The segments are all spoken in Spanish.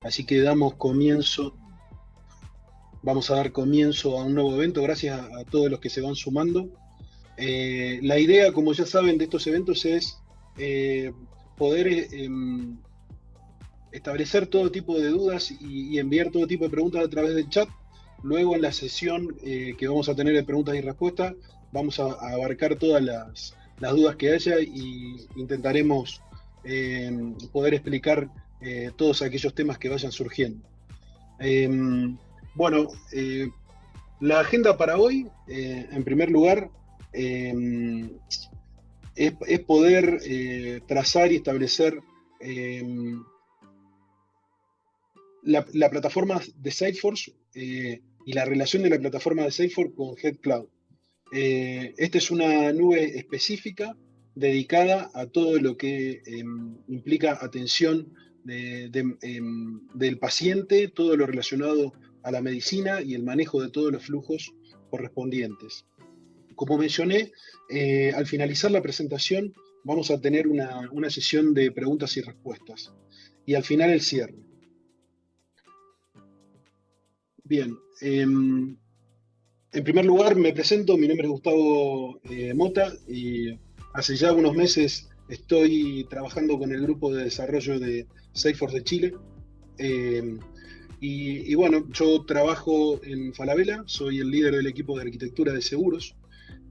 Así que vamos a dar comienzo a un nuevo evento gracias a todos los que se van sumando. La idea, como ya saben, de estos eventos es eh, poder establecer todo tipo de dudas y enviar todo tipo de preguntas a través del chat. Luego en la sesión que vamos a tener de preguntas y respuestas, vamos a abarcar todas las dudas que haya y intentaremos poder explicar todos aquellos temas que vayan surgiendo. Eh, bueno, la agenda para hoy, en primer lugar, eh, es poder trazar y establecer eh, la plataforma de Salesforce y la relación de la plataforma de Salesforce con Head Cloud. Esta es una nube específica dedicada a todo lo que implica atención del paciente, todo lo relacionado a la medicina y el manejo de todos los flujos correspondientes. Como mencioné, al finalizar la presentación vamos a tener una sesión de preguntas y respuestas y al final el cierre. Bien, en primer lugar me presento, mi nombre es Gustavo Mota y hace ya unos meses estoy trabajando con el grupo de desarrollo de Salesforce de Chile. Eh, y bueno, yo trabajo en Falabella, soy el líder del equipo de arquitectura de seguros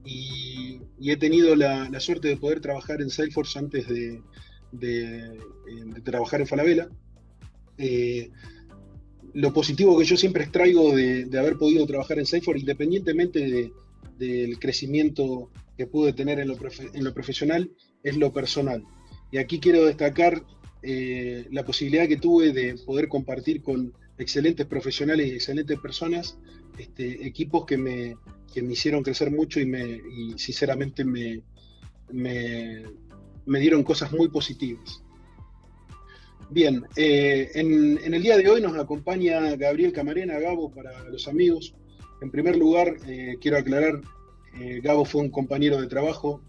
y he tenido la suerte de poder trabajar en Salesforce antes de trabajar en Falabella. Eh, lo positivo que yo siempre extraigo de haber podido trabajar en Salesforce, independientemente del crecimiento que pude tener en lo profesional, es lo personal. Y aquí quiero destacar la posibilidad que tuve de poder compartir con excelentes profesionales y excelentes personas, equipos que me hicieron crecer mucho y sinceramente me, me dieron cosas muy positivas. Bien, en el día de hoy nos acompaña Gabriel Camarena, Gabo, para los amigos. En primer lugar, quiero aclarar, Gabo fue un compañero de trabajo.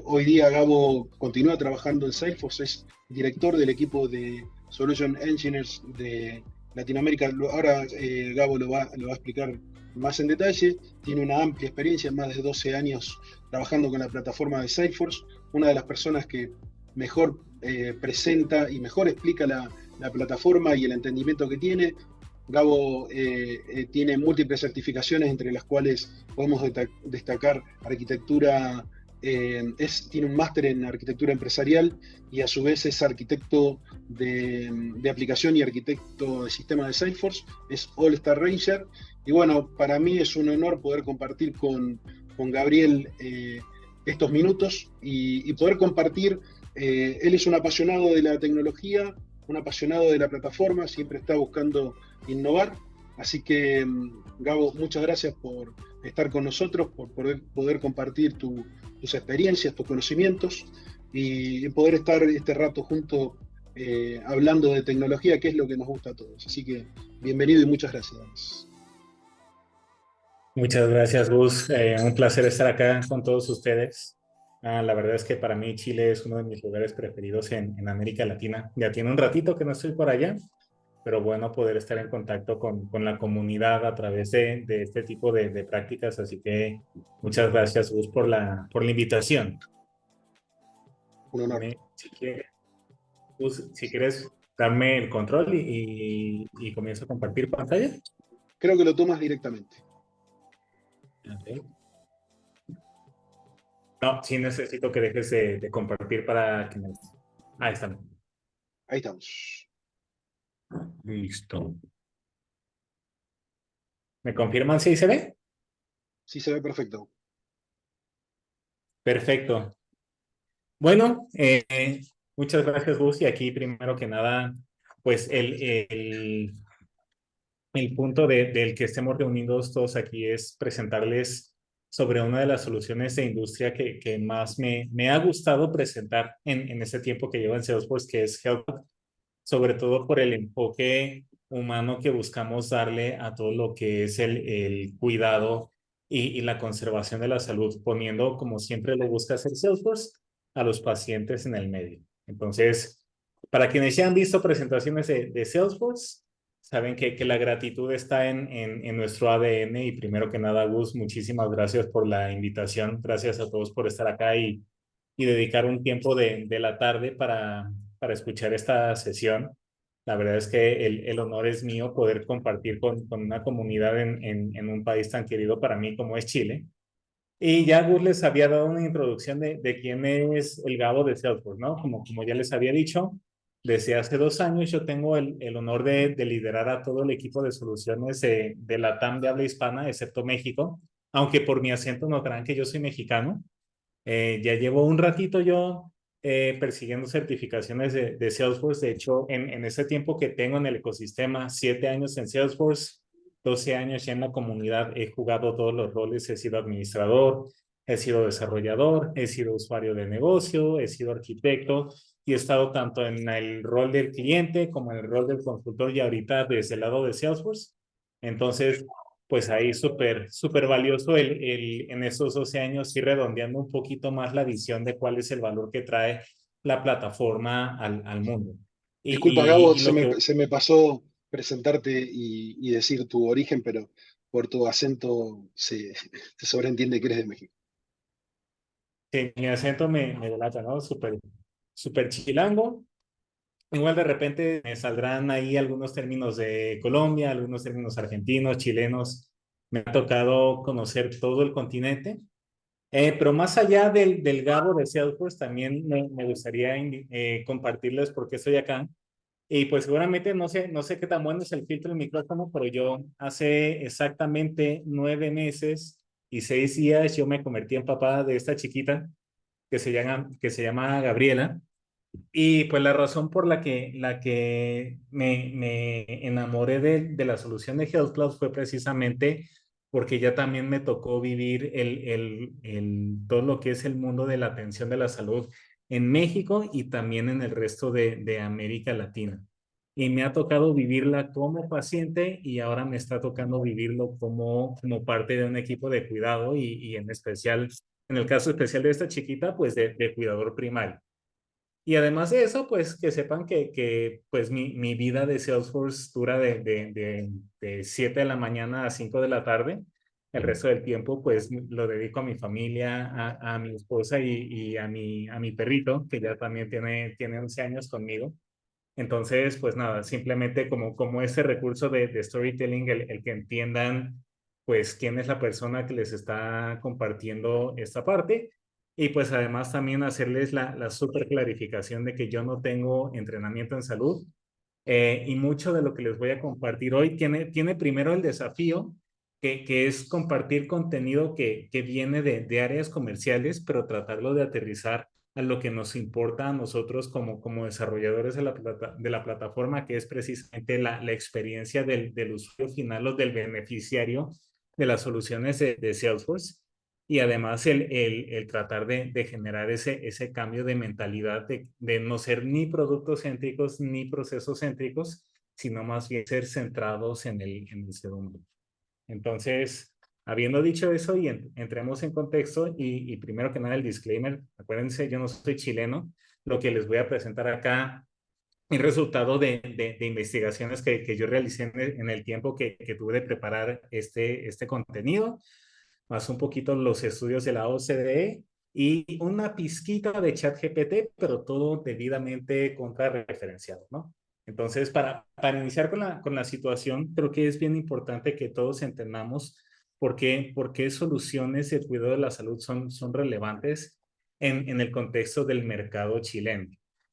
Hoy día Gabo continúa trabajando en Salesforce, es director del equipo de Solution Engineers de Latinoamérica. Ahora Gabo lo va a explicar más en detalle. Tiene una amplia experiencia, más de 12 años trabajando con la plataforma de Salesforce. Una de las personas que mejor presenta y mejor explica la plataforma y el entendimiento que tiene. Gabo tiene múltiples certificaciones, entre las cuales podemos destacar arquitectura, tiene un máster en arquitectura empresarial y a su vez es arquitecto de aplicación y arquitecto de sistema de Salesforce, es All Star Ranger. Y bueno, para mí es un honor poder compartir con Gabriel estos minutos y poder compartir. Él es un apasionado de la tecnología, un apasionado de la plataforma, siempre está buscando innovar. Así que, Gabo, muchas gracias por estar con nosotros, por poder compartir tus experiencias, tus conocimientos y poder estar este rato juntos hablando de tecnología, que es lo que nos gusta a todos. Así que, bienvenido y muchas gracias. Muchas gracias, Gus. Un placer estar acá con todos ustedes. La verdad es que para mí Chile es uno de mis lugares preferidos en América Latina. Ya tiene un ratito que no estoy por allá, pero bueno poder estar en contacto con la comunidad a través de este tipo de prácticas. Así que muchas gracias, Gus, por la invitación. Un honor. Si quieres, Gus, si quieres darme el control y comienzo a compartir pantalla. Creo que lo tomas directamente. Okay. No, sí necesito que dejes de compartir para que me... Ahí está. Ahí estamos. Listo. ¿Me confirman si se ve? Sí, se ve perfecto. Perfecto. Bueno, muchas gracias, Gus. Y aquí, primero que nada, pues el punto del que estemos reunidos todos aquí es presentarles sobre una de las soluciones de industria que más me ha gustado presentar en este tiempo que llevo en Salesforce, que es Health, sobre todo por el enfoque humano que buscamos darle a todo lo que es el cuidado y la conservación de la salud, poniendo, como siempre lo busca hacer Salesforce, a los pacientes en el medio. Entonces, Para quienes ya han visto presentaciones de Salesforce, saben que la gratitud está en nuestro ADN y primero que nada, Gus, muchísimas gracias por la invitación. Gracias a todos por estar acá y dedicar un tiempo de la tarde para escuchar esta sesión. La verdad es que el honor es mío poder compartir con una comunidad en un país tan querido para mí como es Chile. Y ya Gus les había dado una introducción de quién es el Gabo de Salesforce, ¿no? Como ya les había dicho, desde hace 2 años yo tengo el honor de liderar a todo el equipo de soluciones de la TAM de habla hispana, excepto México, aunque por mi acento notarán que yo soy mexicano. Ya llevo un ratito yo persiguiendo certificaciones de Salesforce. De hecho, en ese tiempo que tengo en el ecosistema, 7 años en Salesforce, 12 años ya en la comunidad, he jugado todos los roles. He sido administrador, he sido desarrollador, he sido usuario de negocio, he sido arquitecto y he estado tanto en el rol del cliente como en el rol del consultor y ahorita desde el lado de Salesforce. Entonces, pues ahí súper valioso en esos 12 años ir redondeando un poquito más la visión de cuál es el valor que trae la plataforma al mundo. Disculpa, Gabo, Y lo que se me pasó presentarte y decir tu origen, pero por tu acento se sobreentiende que eres de México. mi acento me delata, ¿no? Súper chilango. Igual de repente me saldrán ahí algunos términos de Colombia, algunos términos argentinos, chilenos. Me ha tocado conocer todo el continente. Pero más allá del Gabo de Salesforce, también me gustaría compartirles por qué estoy acá. Y pues seguramente no sé qué tan bueno es el filtro del micrófono, pero yo hace exactamente 9 meses y 6 días yo me convertí en papá de esta chiquita que se llama Gabriela. Y pues la razón por la que me enamoré de la solución de Health Cloud fue precisamente porque ya también me tocó vivir todo lo que es el mundo de la atención de la salud en México y también en el resto de América Latina. Y me ha tocado vivirla como paciente y ahora me está tocando vivirlo como parte de un equipo de cuidado y en especial, en el caso especial de esta chiquita, pues de cuidador primario. Y además de eso, pues que sepan que pues mi vida de Salesforce dura de 7 de la mañana a 5 de la tarde. El resto del tiempo, pues lo dedico a mi familia, a mi esposa y a mi perrito, que ya también tiene 11 años conmigo. Entonces, pues nada, simplemente como ese recurso de storytelling, el que entiendan, pues, quién es la persona que les está compartiendo esta parte. Y pues además también hacerles la súper clarificación de que yo no tengo entrenamiento en salud. Y mucho de lo que les voy a compartir hoy tiene primero el desafío, que es compartir contenido que viene de áreas comerciales, pero tratarlo de aterrizar a lo que nos importa a nosotros como desarrolladores de la plataforma, que es precisamente la experiencia del usuario final o del beneficiario de las soluciones de Salesforce. Y además el tratar de generar ese cambio de mentalidad de no ser ni productos céntricos ni procesos céntricos, sino más bien ser centrados en el segundo. Entonces, habiendo dicho eso y entremos en contexto y primero que nada el disclaimer, acuérdense, yo no soy chileno, lo que les voy a presentar acá es resultado de investigaciones que yo realicé en el tiempo que tuve de preparar este contenido, más un poquito los estudios de la OCDE y una pizquita de ChatGPT, pero todo debidamente contrarreferenciado, ¿no? Entonces, para iniciar con la situación, creo que es bien importante que todos entendamos por qué soluciones de cuidado de la salud son relevantes en el contexto del mercado chileno.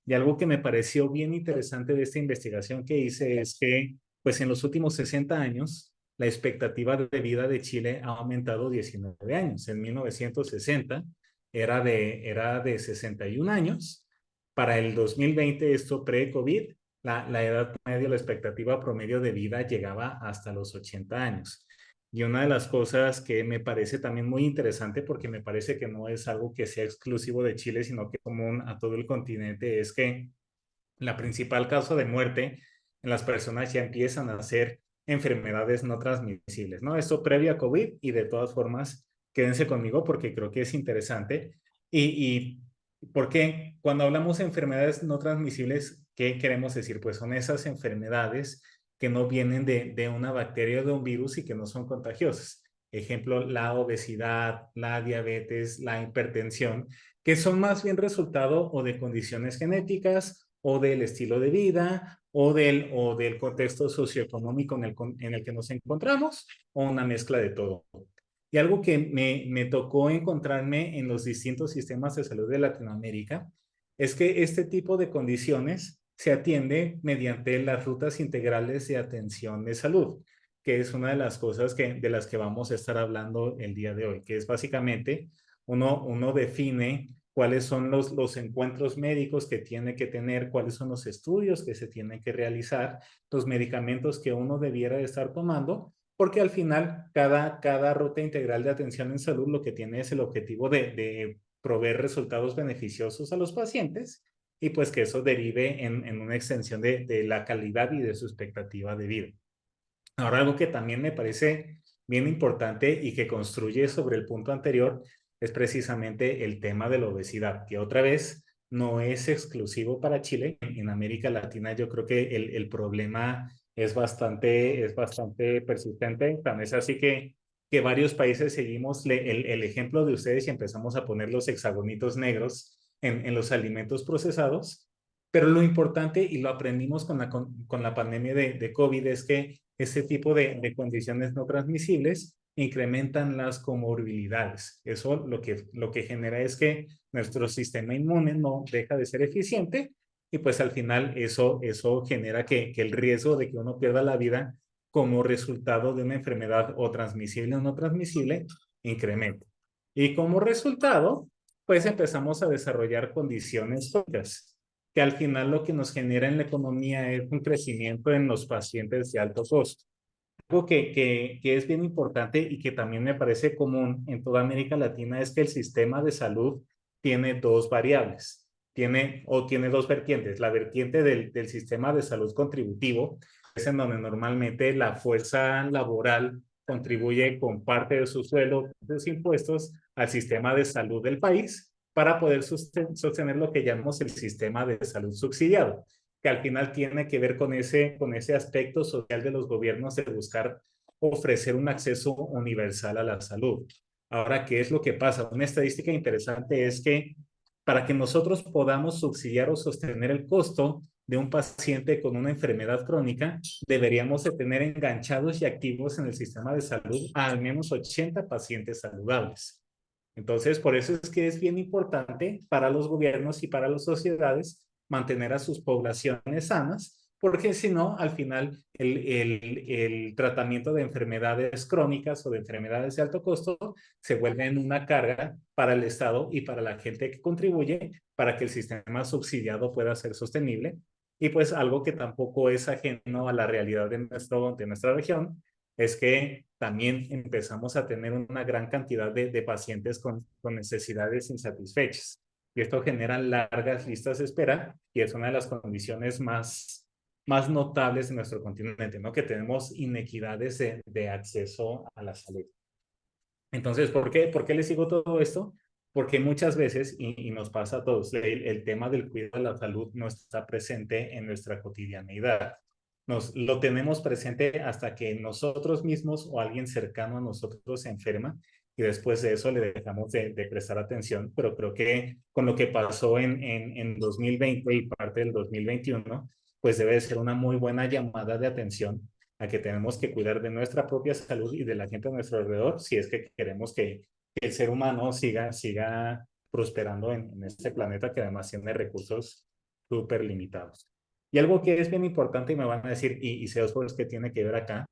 Y algo que me pareció bien interesante de esta investigación que hice es que, pues en los últimos 60 años, la expectativa de vida de Chile ha aumentado 19 años. En 1960 era de 61 años. Para el 2020, esto pre-COVID, la edad media, la expectativa promedio de vida llegaba hasta los 80 años. Y una de las cosas que me parece también muy interesante, porque me parece que no es algo que sea exclusivo de Chile, sino que es común a todo el continente, es que la principal causa de muerte en las personas ya empiezan a ser enfermedades no transmisibles, ¿no? Esto previo a COVID y de todas formas, quédense conmigo porque creo que es interesante. Y porque cuando hablamos de enfermedades no transmisibles, ¿Qué queremos decir? Pues son esas enfermedades que no vienen de una bacteria o de un virus y que no son contagiosas. Ejemplo, la obesidad, la diabetes, la hipertensión, que son más bien resultado o de condiciones genéticas o del estilo de vida o del contexto socioeconómico en el que nos encontramos o una mezcla de todo. Y algo que me tocó encontrarme en los distintos sistemas de salud de Latinoamérica es que este tipo de condiciones se atiende mediante las rutas integrales de atención de salud, que es una de las cosas de las que vamos a estar hablando el día de hoy, que es básicamente uno define cuáles son los encuentros médicos que tiene que tener, cuáles son los estudios que se tienen que realizar, los medicamentos que uno debiera de estar tomando, porque al final cada ruta integral de atención en salud lo que tiene es el objetivo de proveer resultados beneficiosos a los pacientes y pues que eso derive en una extensión de la calidad y de su expectativa de vida. Ahora, algo que también me parece bien importante y que construye sobre el punto anterior es precisamente el tema de la obesidad, que otra vez no es exclusivo para Chile. En América Latina yo creo que el problema es bastante persistente. Tan es así que varios países seguimos el ejemplo de ustedes y empezamos a poner los hexagonitos negros en los alimentos procesados. Pero lo importante, y lo aprendimos con la pandemia de COVID, es que ese tipo de condiciones no transmisibles incrementan las comorbilidades. Eso lo que genera es que nuestro sistema inmune no deja de ser eficiente y pues al final eso genera que el riesgo de que uno pierda la vida como resultado de una enfermedad o transmisible o no transmisible incrementa. Y como resultado, pues empezamos a desarrollar condiciones crónicas que al final lo que nos genera en la economía es un crecimiento en los pacientes de alto costo. Algo que es bien importante y que también me parece común en toda América Latina es que el sistema de salud tiene dos variables, tiene dos vertientes. La vertiente del sistema de salud contributivo es en donde normalmente la fuerza laboral contribuye con parte de su sueldo, de sus impuestos, al sistema de salud del país para poder sostener lo que llamamos el sistema de salud subsidiado, que al final tiene que ver con ese aspecto social de los gobiernos de buscar ofrecer un acceso universal a la salud. Ahora, ¿qué es lo que pasa? Una estadística interesante es que para que nosotros podamos subsidiar o sostener el costo de un paciente con una enfermedad crónica, deberíamos de tener enganchados y activos en el sistema de salud a al menos 80 pacientes saludables. Entonces, por eso es que es bien importante para los gobiernos y para las sociedades mantener a sus poblaciones sanas, porque si no, al final el tratamiento de enfermedades crónicas o de enfermedades de alto costo se vuelve en una carga para el Estado y para la gente que contribuye para que el sistema subsidiado pueda ser sostenible. Y pues algo que tampoco es ajeno a la realidad de nuestra región es que también empezamos a tener una gran cantidad de pacientes con necesidades insatisfechas. Y esto genera largas listas de espera y es una de las condiciones más notables en nuestro continente, ¿no? Que tenemos inequidades de acceso a la salud. Entonces, ¿por qué les digo todo esto? Porque muchas veces, y nos pasa a todos, el tema del cuidado de la salud no está presente en nuestra cotidianidad. Lo tenemos presente hasta que nosotros mismos o alguien cercano a nosotros se enferma y después de eso le dejamos de prestar atención, pero creo que con lo que pasó en 2020 y parte del 2021, pues debe ser una muy buena llamada de atención a que tenemos que cuidar de nuestra propia salud y de la gente a nuestro alrededor si es que queremos que el ser humano siga prosperando en este planeta que además tiene recursos súper limitados. Y algo que es bien importante y me van a decir, y Salesforce, ¿qué tiene que ver acá?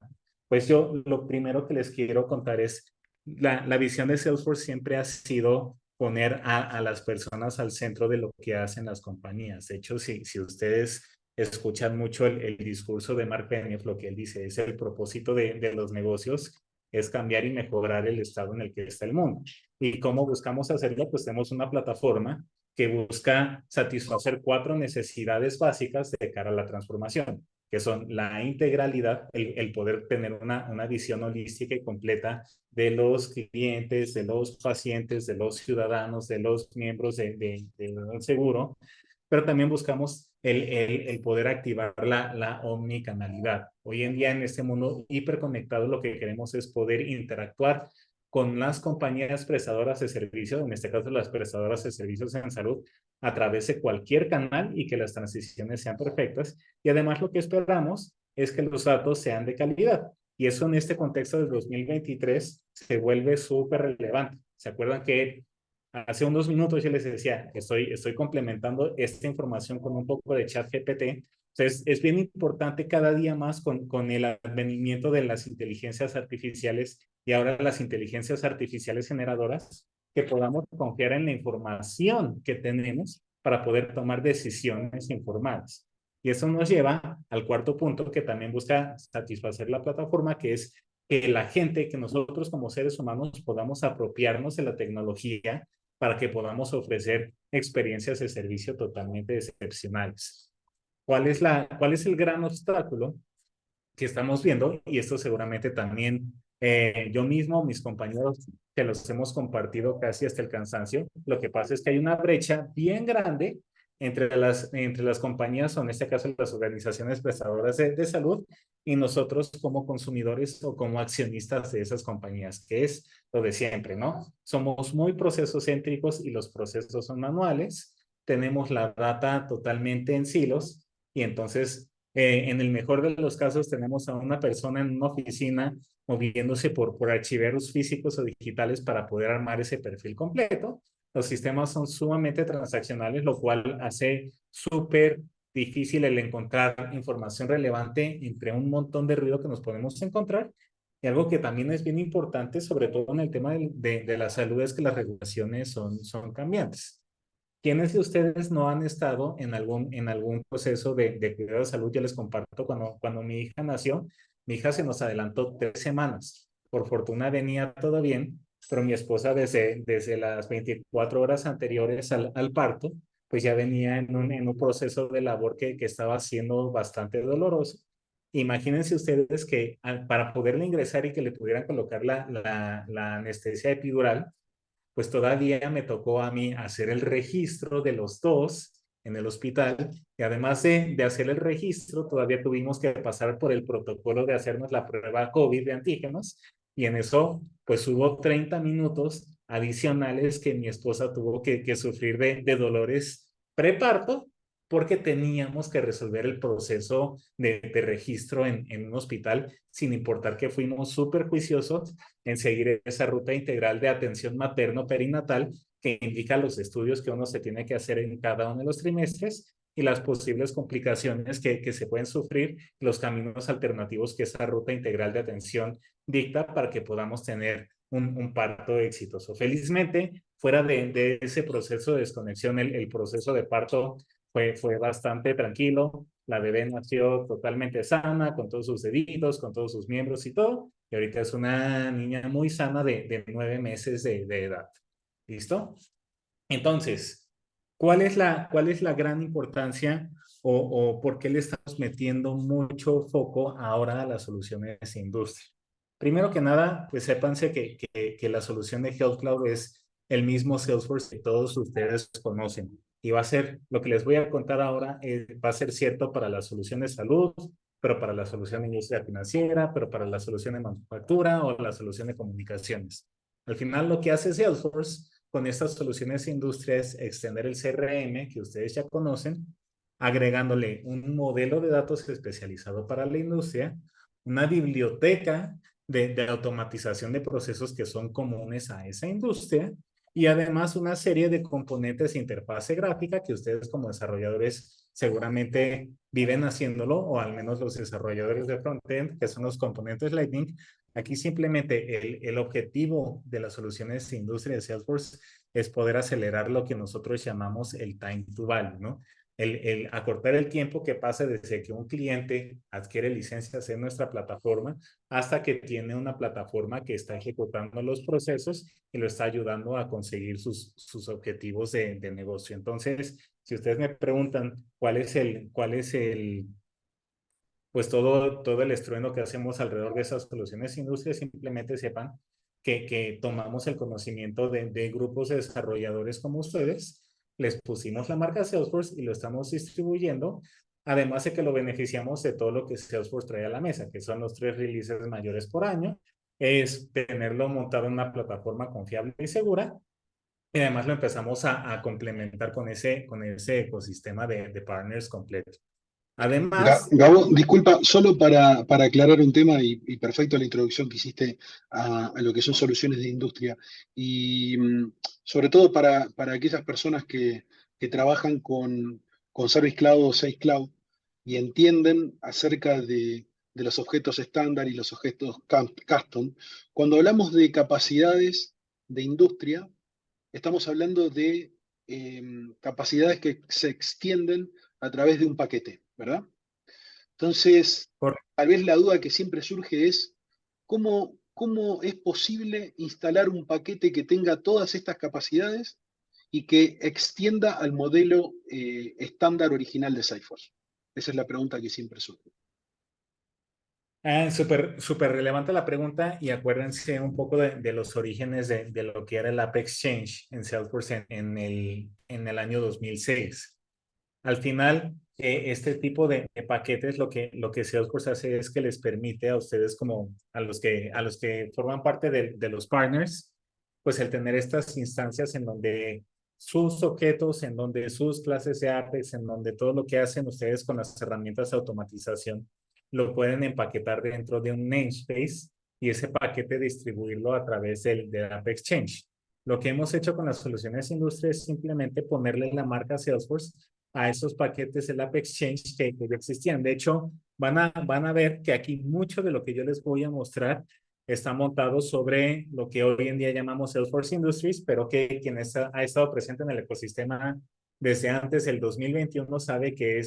Pues yo lo primero que les quiero contar es, la visión de Salesforce siempre ha sido poner a las personas al centro de lo que hacen las compañías. De hecho, si ustedes escuchan mucho el discurso de Mark Benioff, lo que él dice es el propósito de los negocios es cambiar y mejorar el estado en el que está el mundo. ¿Y cómo buscamos hacerlo? Pues tenemos una plataforma que busca satisfacer 4 necesidades básicas de cara a la transformación, que son la integralidad, el poder tener una visión holística y completa de los clientes, de los pacientes, de los ciudadanos, de los miembros del seguro, pero también buscamos el poder activar la omnicanalidad. Hoy en día en este mundo hiperconectado lo que queremos es poder interactuar con las compañías prestadoras de servicios, en este caso las prestadoras de servicios en salud, a través de cualquier canal y que las transiciones sean perfectas. Y además lo que esperamos es que los datos sean de calidad. Y eso en este contexto del 2023 se vuelve súper relevante. ¿Se acuerdan que hace unos minutos yo les decía que estoy complementando esta información con un poco de chat GPT? Entonces, es bien importante cada día más con el advenimiento de las inteligencias artificiales y ahora las inteligencias artificiales generadoras, que podamos confiar en la información que tenemos para poder tomar decisiones informadas. Y eso nos lleva al cuarto punto que también busca satisfacer la plataforma, que es que la gente, que nosotros como seres humanos podamos apropiarnos de la tecnología para que podamos ofrecer experiencias de servicio totalmente excepcionales. ¿Cuál es el gran obstáculo que estamos viendo? Y esto seguramente también yo mismo, mis compañeros, que los hemos compartido casi hasta el cansancio. Lo que pasa es que hay una brecha bien grande entre las compañías, o en este caso las organizaciones prestadoras de salud, y nosotros como consumidores o como accionistas de esas compañías, que es lo de siempre, ¿no? Somos muy procesos céntricos y los procesos son manuales, tenemos la data totalmente en silos y entonces en el mejor de los casos tenemos a una persona en una oficina moviéndose por archiveros físicos o digitales para poder armar ese perfil completo. Los sistemas son sumamente transaccionales, lo cual hace súper difícil el encontrar información relevante entre un montón de ruido que nos podemos encontrar. Y algo que también es bien importante, sobre todo en el tema de la salud, es que las regulaciones son cambiantes. ¿Quiénes de ustedes no han estado en algún proceso de cuidado de salud? Yo les comparto, cuando mi hija nació, mi hija se nos adelantó 3 semanas. Por fortuna venía todo bien, pero mi esposa desde las 24 horas anteriores al parto, pues ya venía en un proceso de labor que estaba siendo bastante doloroso. Imagínense ustedes que para poderle ingresar y que le pudieran colocar la anestesia epidural, pues todavía me tocó a mí hacer el registro de los dos en el hospital y además de hacer el registro, todavía tuvimos que pasar por el protocolo de hacernos la prueba COVID de antígenos y en eso pues hubo 30 minutos adicionales que mi esposa tuvo que sufrir de dolores preparto porque teníamos que resolver el proceso de registro en un hospital, sin importar que fuimos súper juiciosos en seguir esa ruta integral de atención materno-perinatal que indica los estudios que uno se tiene que hacer en cada uno de los trimestres y las posibles complicaciones que se pueden sufrir, los caminos alternativos que esa ruta integral de atención dicta para que podamos tener un parto exitoso. Felizmente, fuera de ese proceso de desconexión, el proceso de parto fue bastante tranquilo. La bebé nació totalmente sana, con todos sus deditos, con todos sus miembros y todo. Y ahorita es una niña muy sana de 9 meses de edad. ¿Listo? Entonces, cuál es la gran importancia o por qué le estamos metiendo mucho foco ahora a las soluciones de industria? Primero que nada, pues sépanse que la solución de Health Cloud es el mismo Salesforce que todos ustedes conocen. Y va a ser, lo que les voy a contar ahora, va a ser cierto para la solución de salud, pero para la solución de industria financiera, pero para la solución de manufactura o la solución de comunicaciones. Al final, lo que hace Salesforce con estas soluciones de industria es extender el CRM que ustedes ya conocen, agregándole un modelo de datos especializado para la industria, una biblioteca de automatización de procesos que son comunes a esa industria y además una serie de componentes de interfase gráfica que ustedes como desarrolladores seguramente viven haciéndolo, o al menos los desarrolladores de frontend, que son los componentes Lightning. Aquí simplemente el objetivo de las soluciones de industria de Salesforce es poder acelerar lo que nosotros llamamos el time to value, ¿no? El acortar el tiempo que pasa desde que un cliente adquiere licencias en nuestra plataforma hasta que tiene una plataforma que está ejecutando los procesos y lo está ayudando a conseguir sus objetivos de negocio. Entonces, si ustedes me preguntan cuál es pues todo el estruendo que hacemos alrededor de esas soluciones industrias, simplemente sepan que tomamos el conocimiento de grupos de desarrolladores como ustedes les pusimos la marca Salesforce y lo estamos distribuyendo. Además de que lo beneficiamos de todo lo que Salesforce trae a la mesa, que son los 3 releases mayores por año, es tenerlo montado en una plataforma confiable y segura. Y además lo empezamos a complementar con ese ecosistema de partners completo. Además, Gabo, disculpa, solo para aclarar un tema y perfecto la introducción que hiciste a lo que son soluciones de industria y sobre todo para aquellas personas que trabajan con Service Cloud o Sales Cloud y entienden acerca de los objetos estándar y los objetos custom. Cuando hablamos de capacidades de industria, estamos hablando de capacidades que se extienden a través de un paquete, ¿verdad? Entonces, por, tal vez la duda que siempre surge es cómo es posible instalar un paquete que tenga todas estas capacidades y que extienda al modelo estándar original de Salesforce. Esa es la pregunta que siempre surge. súper relevante la pregunta y acuérdense un poco de los orígenes de lo que era el App Exchange en Salesforce en el año 2006. Al final, este tipo de paquetes lo que Salesforce hace es que les permite a ustedes como a los que forman parte de los partners, pues el tener estas instancias en donde sus objetos, en donde sus clases de Apex, en donde todo lo que hacen ustedes con las herramientas de automatización, lo pueden empaquetar dentro de un namespace y ese paquete distribuirlo a través del App Exchange. Lo que hemos hecho con las soluciones industria es simplemente ponerle la marca Salesforce a esos paquetes del App Exchange que ya existían. De hecho, van a ver que aquí mucho de lo que yo les voy a mostrar está montado sobre lo que hoy en día llamamos Salesforce Industries, pero que quien ha estado presente en el ecosistema desde antes del 2021 sabe que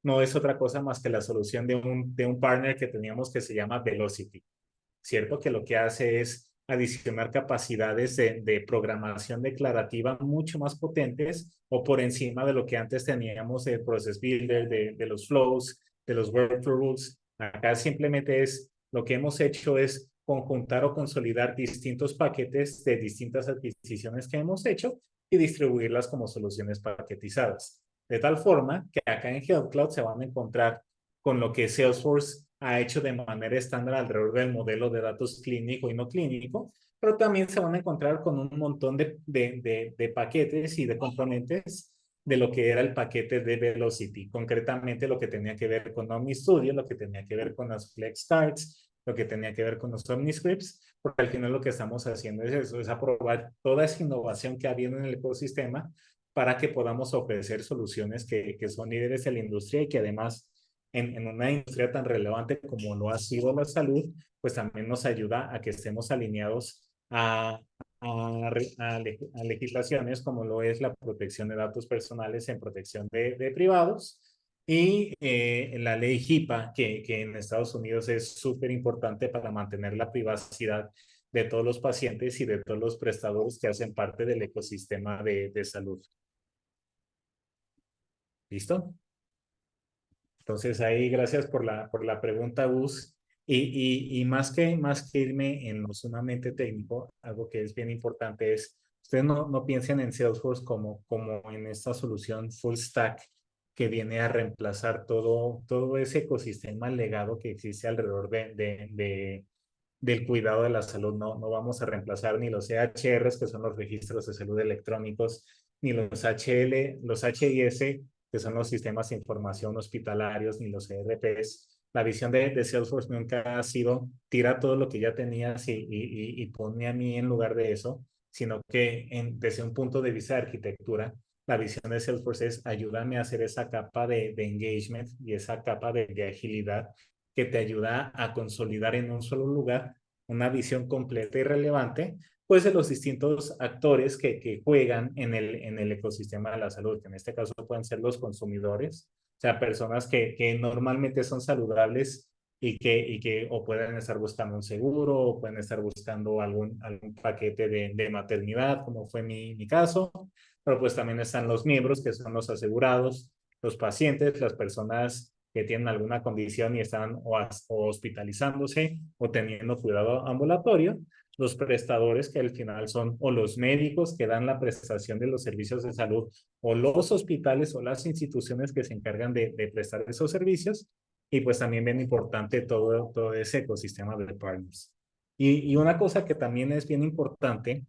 no es otra cosa más que la solución de un partner que teníamos que se llama Velocity, ¿cierto? Que lo que hace es adicionar capacidades de programación declarativa mucho más potentes o por encima de lo que antes teníamos de Process Builder, de los flows, de los workflow rules. Acá simplemente lo que hemos hecho es conjuntar o consolidar distintos paquetes de distintas adquisiciones que hemos hecho y distribuirlas como soluciones paquetizadas. De tal forma que acá en Health Cloud se van a encontrar con lo que Salesforce ha hecho de manera estándar alrededor del modelo de datos clínico y no clínico, pero también se van a encontrar con un montón de paquetes y de componentes de lo que era el paquete de Velocity, concretamente lo que tenía que ver con OmniStudio, lo que tenía que ver con las Flex Starts, lo que tenía que ver con los OmniScripts, porque al final lo que estamos haciendo es eso, es aprobar toda esa innovación que ha habido en el ecosistema para que podamos ofrecer soluciones que son líderes en la industria y que además en una industria tan relevante como lo ha sido la salud, pues también nos ayuda a que estemos alineados a legislaciones como lo es la protección de datos personales en protección de privados y la ley HIPAA, que en Estados Unidos es súper importante para mantener la privacidad de todos los pacientes y de todos los prestadores que hacen parte del ecosistema de salud. ¿Listo? Entonces ahí gracias por la pregunta, Gus. Y más que irme en lo sumamente técnico, algo que es bien importante es, ustedes no piensen en Salesforce como en esta solución full stack que viene a reemplazar todo ese ecosistema legado que existe alrededor del cuidado de la salud. No vamos a reemplazar ni los EHRs, que son los registros de salud electrónicos, ni los HIS, que son los sistemas de información hospitalarios, ni los ERPs. La visión de Salesforce nunca ha sido tira todo lo que ya tenías y ponme a mí en lugar de eso, sino que desde un punto de vista de arquitectura, la visión de Salesforce es ayúdame a hacer esa capa de engagement y esa capa de agilidad que te ayuda a consolidar en un solo lugar una visión completa y relevante, pues de los distintos actores que juegan en el ecosistema de la salud, que en este caso pueden ser los consumidores, o sea, personas que normalmente son saludables y que o pueden estar buscando un seguro o pueden estar buscando algún paquete de maternidad, como fue mi caso, pero pues también están los miembros, que son los asegurados, los pacientes, las personas que tienen alguna condición y están o hospitalizándose o teniendo cuidado ambulatorio, los prestadores que al final son o los médicos que dan la prestación de los servicios de salud o los hospitales o las instituciones que se encargan de prestar esos servicios y pues también bien importante todo ese ecosistema de partners. Y una cosa que también es bien importante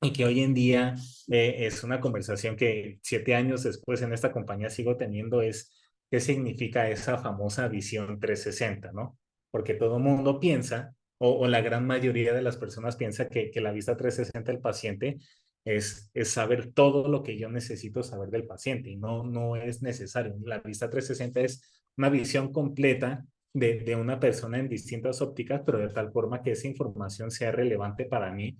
y que hoy en día es una conversación que 7 años después en esta compañía sigo teniendo es qué significa esa famosa visión 360, ¿no? Porque todo el mundo piensa, o la gran mayoría de las personas piensa que la vista 360 del paciente es saber todo lo que yo necesito saber del paciente y no es necesario. La vista 360 es una visión completa de una persona en distintas ópticas, pero de tal forma que esa información sea relevante para mí,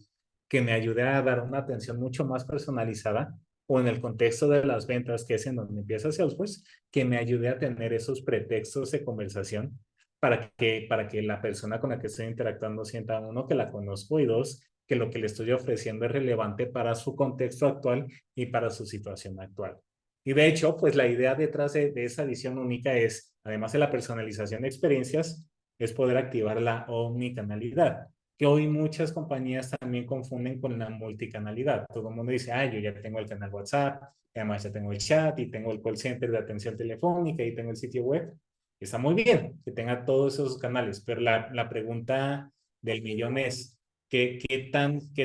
que me ayude a dar una atención mucho más personalizada o en el contexto de las ventas, que es en donde empieza Salesforce, que me ayude a tener esos pretextos de conversación para que la persona con la que estoy interactuando sienta, uno, que la conozco y dos, que lo que le estoy ofreciendo es relevante para su contexto actual y para su situación actual. Y de hecho, pues la idea detrás de esa visión única es, además de la personalización de experiencias, es poder activar la omnicanalidad, que hoy muchas compañías también confunden con la multicanalidad. Todo el mundo dice, ah, yo ya tengo el canal WhatsApp, además ya tengo el chat y tengo el call center de atención telefónica y tengo el sitio web. Está muy bien que tenga todos esos canales, pero la pregunta del millón es, ¿qué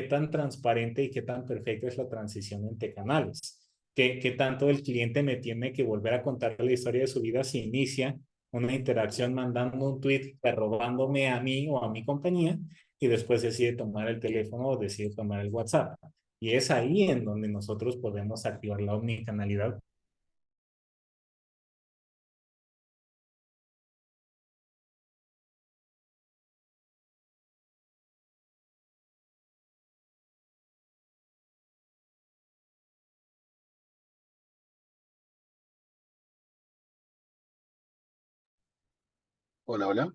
tan transparente y qué tan perfecta es la transición entre canales? ¿Qué tanto el cliente me tiene que volver a contar la historia de su vida si inicia una interacción mandando un tweet robándome a mí o a mi compañía y después decide tomar el teléfono o decide tomar el WhatsApp? Y es ahí en donde nosotros podemos activar la omnicanalidad. Hola, hola.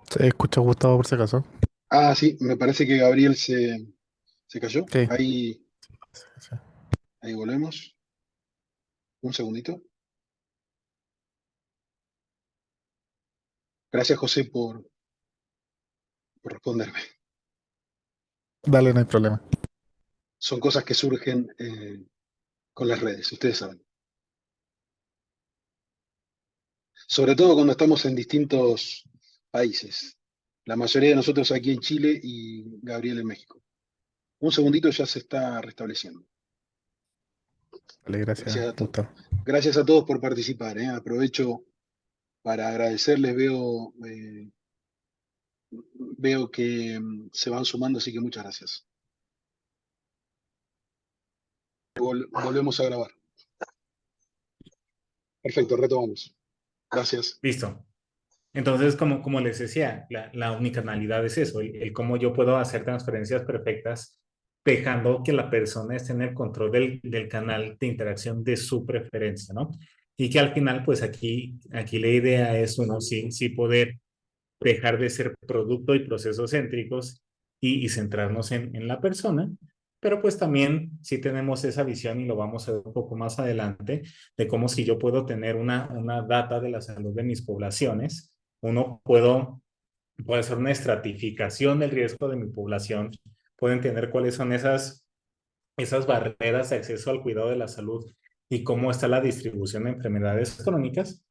Se escucha Gustavo por si acaso. Ah, sí, me parece que Gabriel se cayó. Sí, sí. Ahí volvemos. Un segundito. Gracias, José, por responderme. Dale, no hay problema. Son cosas que surgen con las redes, ustedes saben. Sobre todo cuando estamos en distintos países. La mayoría de nosotros aquí en Chile y Gabriel en México. Un segundito, ya se está restableciendo. Dale, gracias, Gracias a todos. Gustavo. Gracias a todos por participar. Aprovecho para agradecerles. Veo que se van sumando, así que muchas gracias. Volvemos a grabar. Perfecto, retomamos. Gracias. Listo. Entonces, como les decía, la omnicanalidad es eso, el cómo yo puedo hacer transferencias perfectas, dejando que la persona esté en el control del canal de interacción de su preferencia, ¿no? Y que al final, pues aquí la idea es, uno, sí poder dejar de ser producto y procesos céntricos y centrarnos en la persona, pero pues también sí tenemos esa visión y lo vamos a ver un poco más adelante, de cómo si yo puedo tener una data de la salud de mis poblaciones, uno puede hacer una estratificación del riesgo de mi población, puedo entender cuáles son esas barreras de acceso al cuidado de la salud y cómo está la distribución de enfermedades crónicas,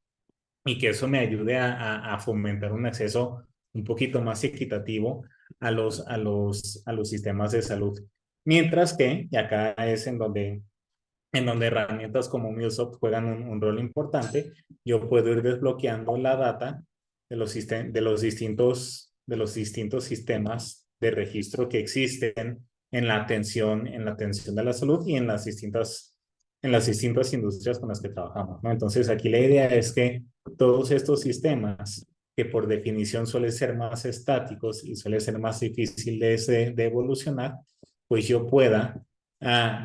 y que eso me ayude a fomentar un acceso un poquito más equitativo a los sistemas de salud. Mientras que, y acá es en donde herramientas como MuleSoft juegan un rol importante, yo puedo ir desbloqueando la data de los distintos sistemas de registro que existen en la atención de la salud y en las distintas industrias con las que trabajamos, ¿no? Entonces, aquí la idea es que todos estos sistemas, que por definición suelen ser más estáticos y suele ser más difícil de evolucionar, pues yo pueda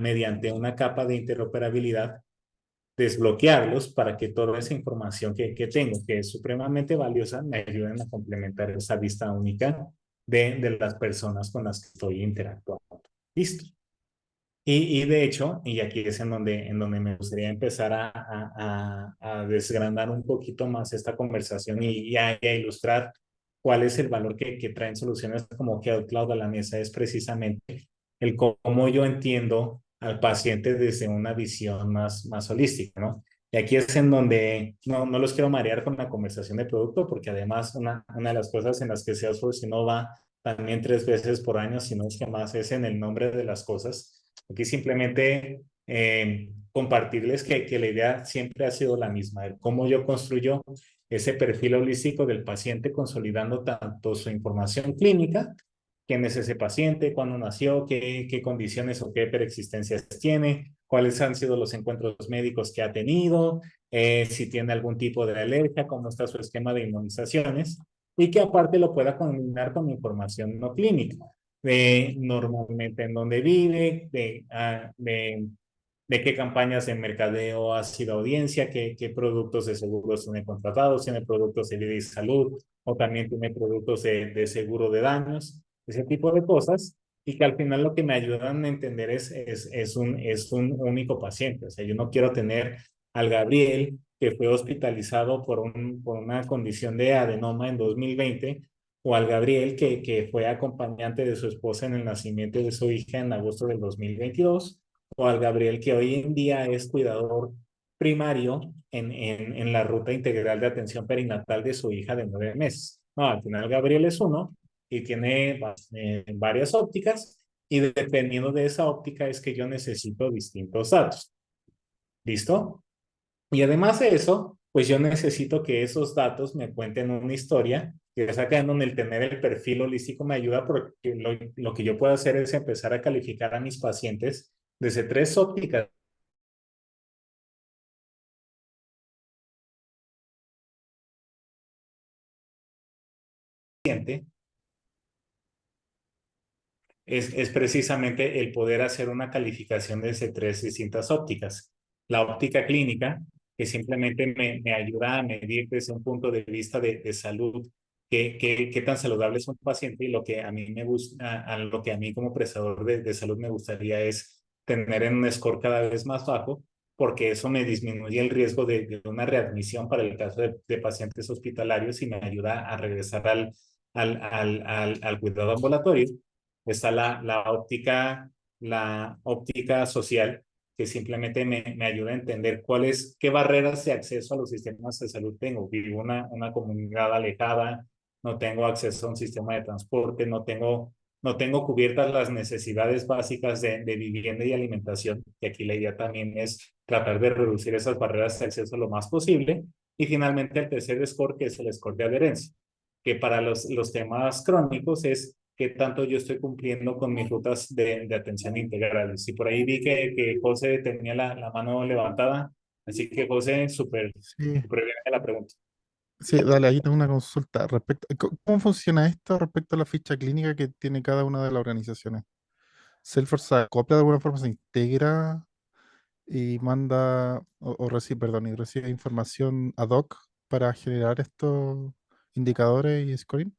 mediante una capa de interoperabilidad, desbloquearlos para que toda esa información que tengo, que es supremamente valiosa, me ayuden a complementar esa vista única de las personas con las que estoy interactuando. Listo. Y de hecho, y aquí es en donde me gustaría empezar a desgranar un poquito más esta conversación y a ilustrar cuál es el valor que traen soluciones como Health Cloud a la mesa, es precisamente el cómo yo entiendo al paciente desde una visión más holística, ¿no? Y aquí es en donde no los quiero marear con la conversación de producto, porque además una de las cosas en las que Salesforce no va también 3 veces por año, sino es que más es en el nombre de las cosas. Aquí simplemente compartirles que la idea siempre ha sido la misma, el cómo yo construyo ese perfil holístico del paciente consolidando tanto su información clínica, quién es ese paciente, cuándo nació, qué condiciones o qué preexistencias tiene, cuáles han sido los encuentros médicos que ha tenido, si tiene algún tipo de alergia, cómo está su esquema de inmunizaciones, y que aparte lo pueda combinar con información no clínica, de normalmente en dónde vive, de qué campañas de mercadeo ha sido audiencia, qué productos de seguros tiene contratados, tiene productos de vida y salud, o también tiene productos de seguro de daños, ese tipo de cosas, y que al final lo que me ayudan a entender es un único paciente. O sea, yo no quiero tener al Gabriel que fue hospitalizado por una condición de adenoma en 2020, o al Gabriel que fue acompañante de su esposa en el nacimiento de su hija en agosto del 2022, o al Gabriel que hoy en día es cuidador primario en la ruta integral de atención perinatal de su hija de 9 meses. No, al final Gabriel es uno y tiene varias ópticas, y dependiendo de esa óptica es que yo necesito distintos datos. ¿Listo? Y además de eso, pues yo necesito que esos datos me cuenten una historia, que es acá en donde el tener el perfil holístico me ayuda, porque lo que yo puedo hacer es empezar a calificar a mis pacientes desde 3 ópticas. Es precisamente el poder hacer una calificación desde 3 distintas ópticas. La óptica clínica, que simplemente me ayuda a medir desde un punto de vista de salud qué tan saludable es un paciente, y lo que a mí me gusta, a lo que a mí como prestador de salud me gustaría es tener en un score cada vez más bajo, porque eso me disminuye el riesgo de una readmisión para el caso de pacientes hospitalarios y me ayuda a regresar al cuidado ambulatorio. Está la óptica social, que simplemente me ayuda a entender qué barreras de acceso a los sistemas de salud tengo. Vivo una comunidad alejada, no tengo acceso a un sistema de transporte, no tengo cubiertas las necesidades básicas de vivienda y alimentación. Y aquí la idea también es tratar de reducir esas barreras de acceso lo más posible. Y finalmente el tercer score, que es el score de adherencia, que para los temas crónicos es qué tanto yo estoy cumpliendo con mis rutas de atención integral. Y por ahí vi que José tenía la mano levantada, así que José, Sí, súper bien la pregunta. sí, dale, ahí tengo una consulta respecto. ¿Cómo funciona esto respecto a la ficha clínica que tiene cada una de las organizaciones? ¿Salesforce se acopla de alguna forma, se integra y manda o recibe, perdón, y recibe información ad hoc para generar estos indicadores y scoring?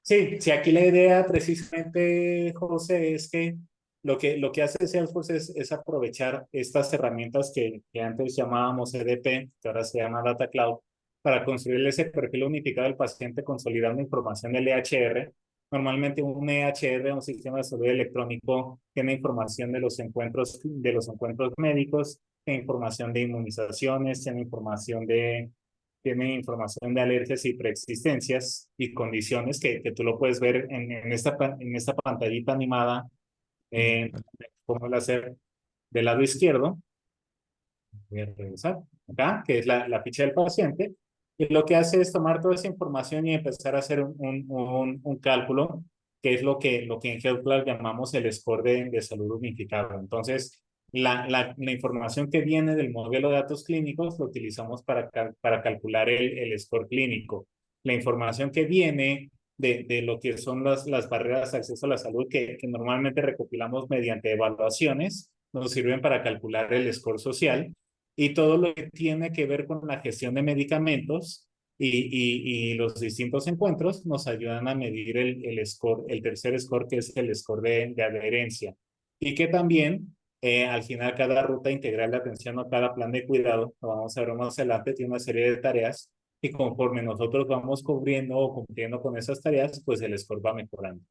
Sí, sí, aquí la idea precisamente, José, es que lo que hace Salesforce es aprovechar estas herramientas que antes llamábamos EDP, que ahora se llama Data Cloud, para construir ese perfil unificado del paciente consolidando información del EHR. Normalmente un EHR, un sistema de salud electrónico, tiene información de los encuentros médicos, tiene información de inmunizaciones, tiene información de alergias y preexistencias y condiciones que tú lo puedes ver en esta pantallita animada, eh, Vale. como el hacer del lado izquierdo. Voy a regresar acá, que es la ficha del paciente. Y lo que hace es tomar toda esa información y empezar a hacer un cálculo, que es lo que en HealthCloud llamamos el score de salud unificado. Entonces, la información que viene del modelo de datos clínicos lo utilizamos para calcular el score clínico. La información que viene de lo que son las barreras de acceso a la salud, que normalmente recopilamos mediante evaluaciones, nos sirven para calcular el score social, y todo lo que tiene que ver con la gestión de medicamentos y los distintos encuentros nos ayudan a medir el score, el tercer score, que es el score de adherencia. Y que también, al final, cada ruta integral de atención o cada plan de cuidado, lo vamos a ver más adelante, tiene una serie de tareas y conforme nosotros vamos cubriendo o cumpliendo con esas tareas, pues el score va mejorando.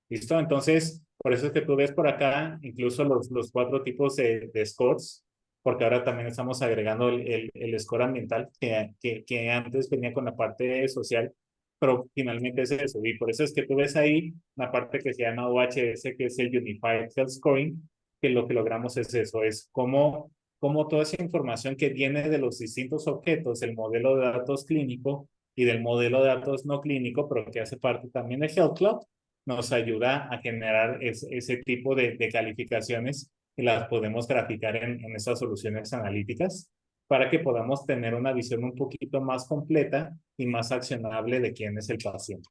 ¿Listo? Entonces, por eso es que tú ves por acá incluso los cuatro tipos de scores, porque ahora también estamos agregando el score ambiental que antes venía con la parte social, pero finalmente es eso. Y por eso es que tú ves ahí una parte que se llama OHS, que es el Unified Health Scoring, que lo que logramos es eso, es cómo toda esa información que viene de los distintos objetos, el modelo de datos clínico y del modelo de datos no clínico, pero que hace parte también de Health Cloud, nos ayuda a generar ese tipo de calificaciones y las podemos graficar en esas soluciones analíticas para que podamos tener una visión un poquito más completa y más accionable de quién es el paciente.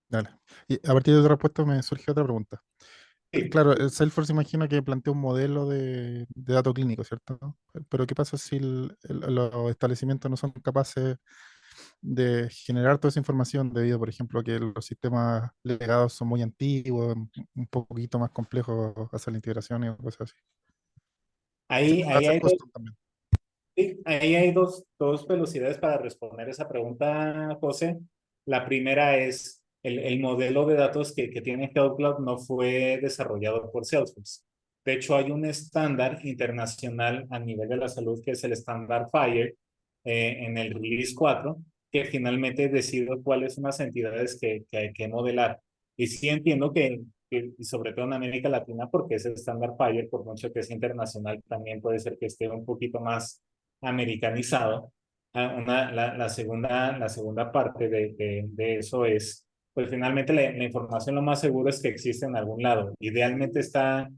Dale. Y a partir de tu respuesta me surgió otra pregunta. Sí, Claro, el Salesforce imagino que plantea un modelo de dato clínico, ¿cierto? Pero ¿qué pasa si los establecimientos no son capaces de generar toda esa información debido, por ejemplo, a que los sistemas legados son muy antiguos, un poquito más complejos hacer la integración y cosas así? ahí, ahí Hacer hay dos, custom también. sí, ahí hay dos velocidades para responder esa pregunta, José. La primera es el modelo de datos que tiene Health Cloud no fue desarrollado por Salesforce. De hecho, hay un estándar internacional a nivel de la salud que es el estándar FHIR en el Release 4, que finalmente decide cuáles son las entidades que hay que modelar. Y sí entiendo y sobre todo en América Latina, porque ese estándar FHIR, por mucho que es internacional, también puede ser que esté un poquito más americanizado. La segunda parte de eso es, pues finalmente la información lo más seguro es que existe en algún lado. Idealmente está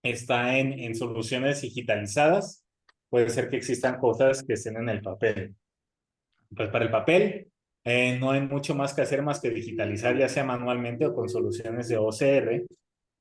en soluciones digitalizadas. Puede ser que existan cosas que estén en el papel. Pues para el papel no hay mucho más que hacer más que digitalizar, ya sea manualmente o con soluciones de OCR,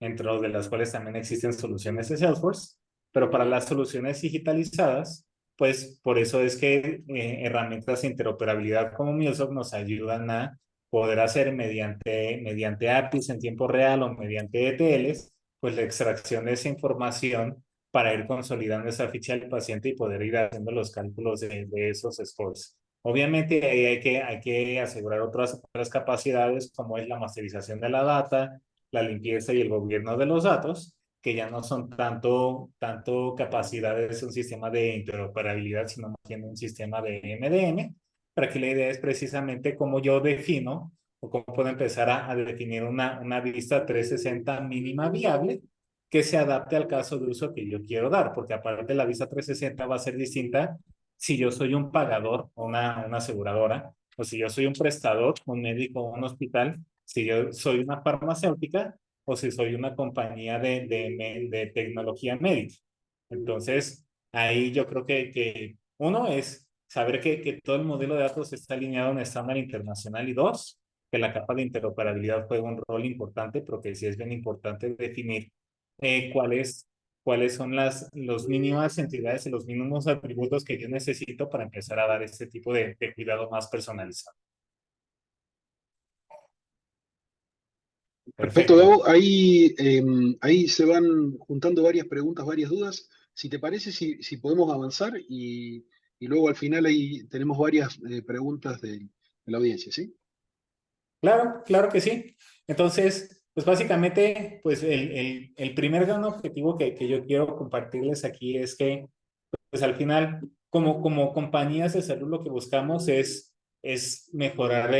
dentro de las cuales también existen soluciones de Salesforce, pero para las soluciones digitalizadas, pues por eso es que herramientas de interoperabilidad como MuleSoft nos ayudan a poder hacer mediante APIs en tiempo real o mediante ETLs, pues la extracción de esa información para ir consolidando esa ficha del paciente y poder ir haciendo los cálculos de esos scores. Obviamente ahí hay que asegurar otras capacidades como es la masterización de la data, la limpieza y el gobierno de los datos, que ya no son tanto capacidades de un sistema de interoperabilidad, sino más bien un sistema de MDM, para que la idea es precisamente cómo yo defino o cómo puedo empezar a definir una vista 360 mínima viable que se adapte al caso de uso que yo quiero dar, porque aparte la vista 360 va a ser distinta si yo soy un pagador o una aseguradora, o si yo soy un prestador, un médico o un hospital, si yo soy una farmacéutica o si soy una compañía de tecnología médica. Entonces, ahí yo creo que uno es saber que todo el modelo de datos está alineado a un estándar internacional y dos, que la capa de interoperabilidad juega un rol importante, pero que sí es bien importante definir cuáles son los mínimas entidades y los mínimos atributos que yo necesito para empezar a dar este tipo de cuidado más personalizado. Perfecto, Perfecto. Gabo. Ahí se van juntando varias preguntas, varias dudas. Si te parece, si podemos avanzar y luego al final ahí tenemos varias preguntas de la audiencia, ¿sí? Claro, claro que sí. Entonces, pues básicamente, pues el primer gran objetivo que yo quiero compartirles aquí es que, pues al final, como compañías de salud, lo que buscamos es mejorar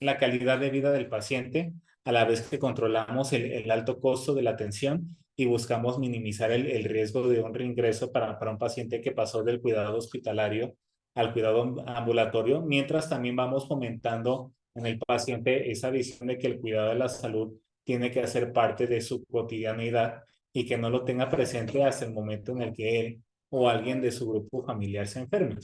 la calidad de vida del paciente, a la vez que controlamos el alto costo de la atención y buscamos minimizar el riesgo de un reingreso para un paciente que pasó del cuidado hospitalario al cuidado ambulatorio, mientras también vamos fomentando en el paciente esa visión de que el cuidado de la salud tiene que hacer parte de su cotidianidad y que no lo tenga presente hasta el momento en el que él o alguien de su grupo familiar se enferme.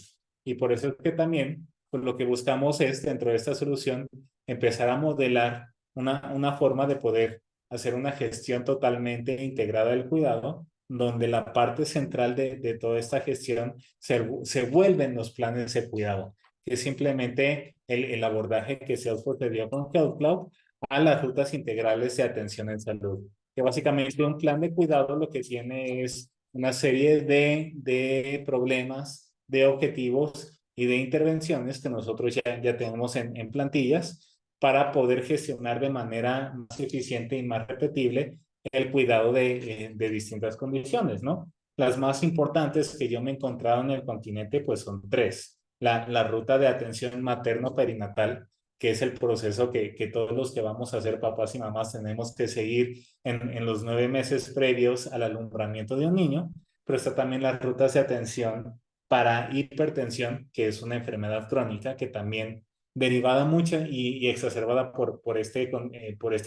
Y por eso es que también pues lo que buscamos es, dentro de esta solución, empezar a modelar una forma de poder hacer una gestión totalmente integrada del cuidado donde la parte central de toda esta gestión se vuelven los planes de cuidado, que es simplemente el abordaje que Salesforce le dio con Health Cloud a las rutas integrales de atención en salud, que básicamente un plan de cuidado lo que tiene es una serie de problemas, de objetivos y de intervenciones que nosotros ya tenemos en plantillas para poder gestionar de manera más eficiente y más repetible el cuidado de distintas condiciones, ¿no? Las más importantes que yo me he encontrado en el continente, pues son tres. La ruta de atención materno-perinatal, que es el proceso que todos los que vamos a ser papás y mamás tenemos que seguir en los 9 meses previos al alumbramiento de un niño, pero está también las rutas de atención para hipertensión, que es una enfermedad crónica que también derivada mucho y exacerbada por este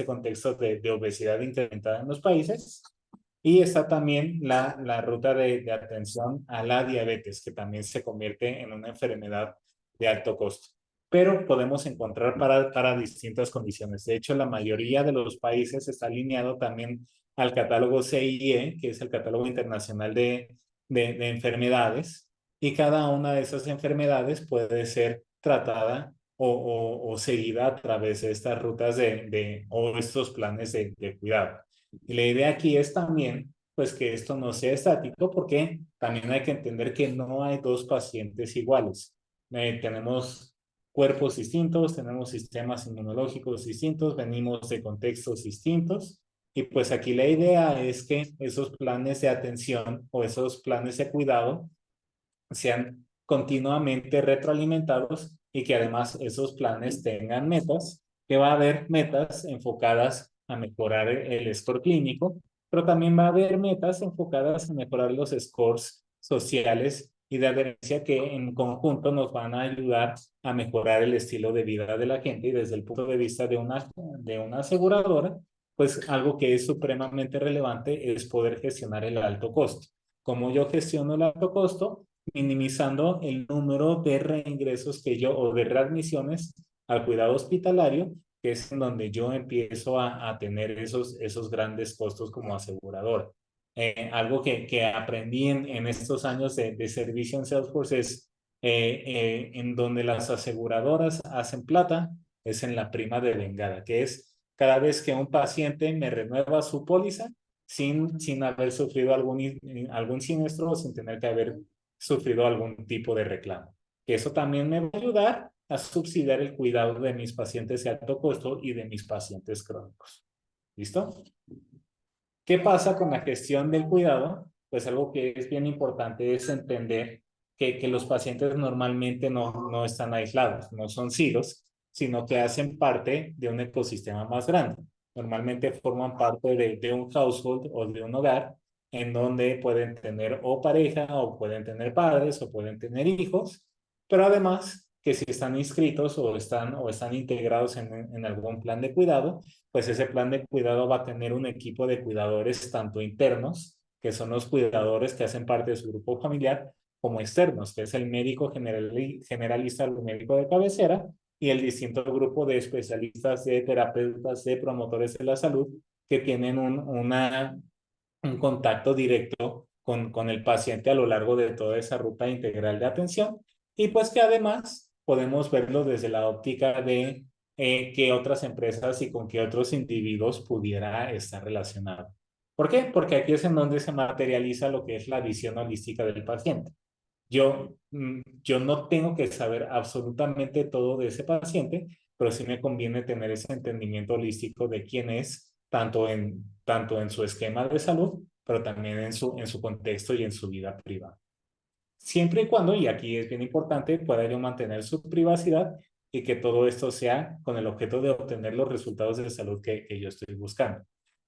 contexto de obesidad incrementada en los países. Y está también la ruta de atención a la diabetes, que también se convierte en una enfermedad de alto costo. Pero podemos encontrar para distintas condiciones. De hecho, la mayoría de los países está alineado también al catálogo CIE, que es el catálogo internacional de enfermedades, y cada una de esas enfermedades puede ser tratada o seguida a través de estas rutas o estos planes de cuidado. Y la idea aquí es también, pues, que esto no sea estático, porque también hay que entender que no hay dos pacientes iguales. Tenemos cuerpos distintos, tenemos sistemas inmunológicos distintos, venimos de contextos distintos, y pues aquí la idea es que esos planes de atención o esos planes de cuidado sean continuamente retroalimentados y que además esos planes tengan metas, que va a haber metas enfocadas a mejorar el score clínico, pero también va a haber metas enfocadas a mejorar los scores sociales y de adherencia que en conjunto nos van a ayudar a mejorar el estilo de vida de la gente y desde el punto de vista de una aseguradora, pues algo que es supremamente relevante es poder gestionar el alto costo. ¿Cómo yo gestiono el alto costo? Minimizando el número de reingresos o de readmisiones al cuidado hospitalario, que es en donde yo empiezo a tener esos grandes costos como asegurador. Algo que aprendí en estos años de servicio en Salesforce es en donde las aseguradoras hacen plata, es en la prima de vengada, que es cada vez que un paciente me renueva su póliza sin haber sufrido algún siniestro o sin tener que haber sufrido algún tipo de reclamo. Que eso también me va a ayudar a subsidiar el cuidado de mis pacientes de alto costo y de mis pacientes crónicos. ¿Listo? ¿Qué pasa con la gestión del cuidado? Pues algo que es bien importante es entender que los pacientes normalmente no están aislados, no son silos, sino que hacen parte de un ecosistema más grande. Normalmente forman parte de un household o de un hogar en donde pueden tener o pareja o pueden tener padres o pueden tener hijos, pero además que si están inscritos o están integrados en algún plan de cuidado, pues ese plan de cuidado va a tener un equipo de cuidadores tanto internos, que son los cuidadores que hacen parte de su grupo familiar, como externos, que es el médico generalista, el médico de cabecera, y el distinto grupo de especialistas, de terapeutas, de promotores de la salud, que tienen un contacto directo con el paciente a lo largo de toda esa ruta integral de atención, y pues que además podemos verlo desde la óptica de qué otras empresas y con qué otros individuos pudiera estar relacionado. ¿Por qué? Porque aquí es en donde se materializa lo que es la visión holística del paciente. Yo no tengo que saber absolutamente todo de ese paciente, pero sí me conviene tener ese entendimiento holístico de quién es, tanto en su esquema de salud, pero también en su contexto y en su vida privada. Siempre y cuando, y aquí es bien importante, pueda yo mantener su privacidad y que todo esto sea con el objeto de obtener los resultados de salud que yo estoy buscando.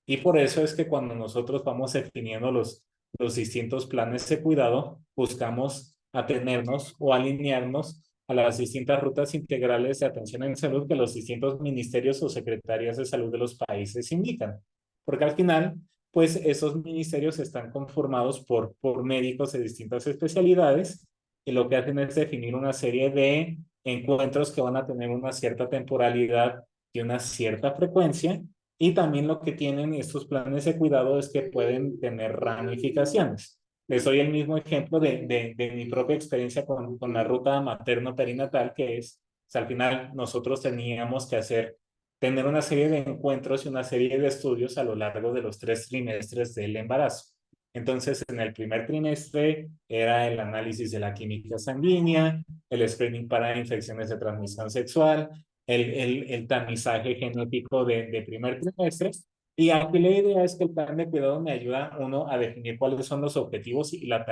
Y por eso es que cuando nosotros vamos definiendo los distintos planes de cuidado, buscamos atenernos o alinearnos a las distintas rutas integrales de atención en salud que los distintos ministerios o secretarías de salud de los países indican. Porque al final, pues esos ministerios están conformados por médicos de distintas especialidades y lo que hacen es definir una serie de encuentros que van a tener una cierta temporalidad y una cierta frecuencia Y también lo que tienen estos planes de cuidado es que pueden tener ramificaciones. Les doy el mismo ejemplo de mi propia experiencia con la ruta materno-perinatal, que es, o sea, al final nosotros teníamos que tener una serie de encuentros y una serie de estudios a lo largo de los 3 trimestres del embarazo. Entonces, en el primer trimestre era el análisis de la química sanguínea, el screening para infecciones de transmisión sexual, el tamizaje genético de primer trimestre. Y aquí la idea es que el plan de cuidado me ayuda, uno, a definir cuáles son los objetivos y las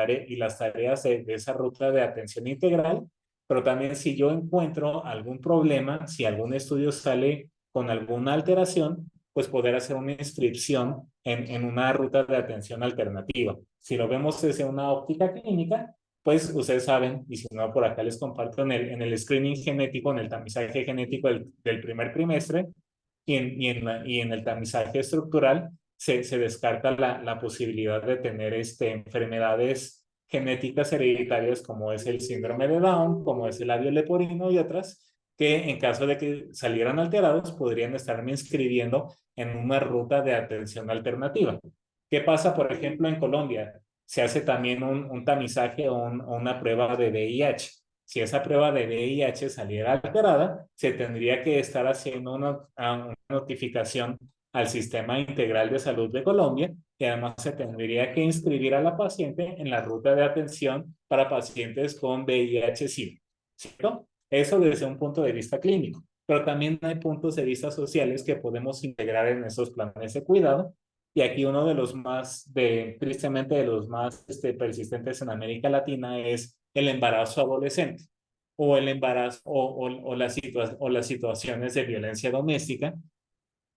tareas de esa ruta de atención integral, pero también si yo encuentro algún problema, si algún estudio sale con alguna alteración, pues poder hacer una inscripción en una ruta de atención alternativa. Si lo vemos desde una óptica clínica, pues ustedes saben, y si no, por acá les comparto en el screening genético, en el tamizaje genético del primer trimestre y en el tamizaje estructural, se descarta la posibilidad de tener enfermedades genéticas hereditarias como es el síndrome de Down, como es el labio leporino y otras, que en caso de que salieran alterados podrían estarme inscribiendo en una ruta de atención alternativa. ¿Qué pasa, por ejemplo, en Colombia? Se hace también un tamizaje o una prueba de VIH. Si esa prueba de VIH saliera alterada, se tendría que estar haciendo una notificación al Sistema Integral de Salud de Colombia y además se tendría que inscribir a la paciente en la ruta de atención para pacientes con VIH-Sida. ¿Cierto? Eso desde un punto de vista clínico, pero también hay puntos de vista sociales que podemos integrar en esos planes de cuidado. Y aquí uno de los más, tristemente, de los más persistentes en América Latina es el embarazo adolescente o el embarazo o las situaciones de violencia doméstica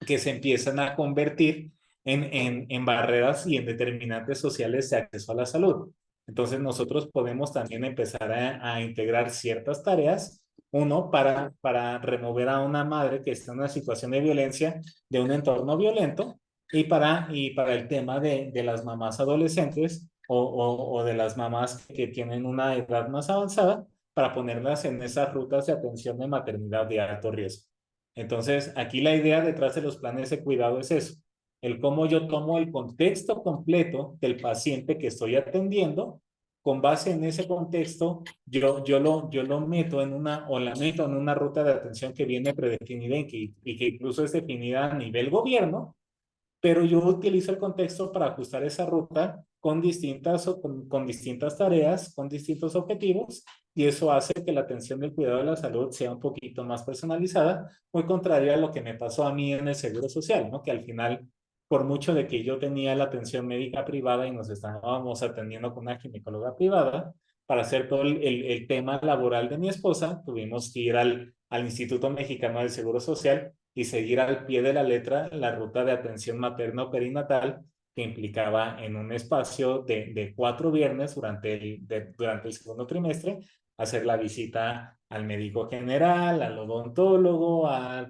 que se empiezan a convertir en barreras y en determinantes sociales de acceso a la salud. Entonces nosotros podemos también empezar a integrar ciertas tareas, uno, para remover a una madre que está en una situación de violencia de un entorno violento y para el tema de las mamás adolescentes o de las mamás que tienen una edad más avanzada para ponerlas en esas rutas de atención de maternidad de alto riesgo. Entonces, aquí la idea detrás de los planes de cuidado es eso, el cómo yo tomo el contexto completo del paciente que estoy atendiendo, con base en ese contexto, yo lo meto o la meto en una ruta de atención que viene predefinida y que incluso es definida a nivel gobierno, pero yo utilizo el contexto para ajustar esa ruta con distintas tareas, con distintos objetivos, y eso hace que la atención del cuidado de la salud sea un poquito más personalizada, muy contrario a lo que me pasó a mí en el Seguro Social, ¿no? Que al final, por mucho de que yo tenía la atención médica privada y nos estábamos atendiendo con una ginecóloga privada, para hacer todo el tema laboral de mi esposa, tuvimos que ir al Instituto Mexicano del Seguro Social y seguir al pie de la letra la ruta de atención materno-perinatal que implicaba en un espacio de 4 viernes durante el segundo trimestre hacer la visita al médico general, al odontólogo, a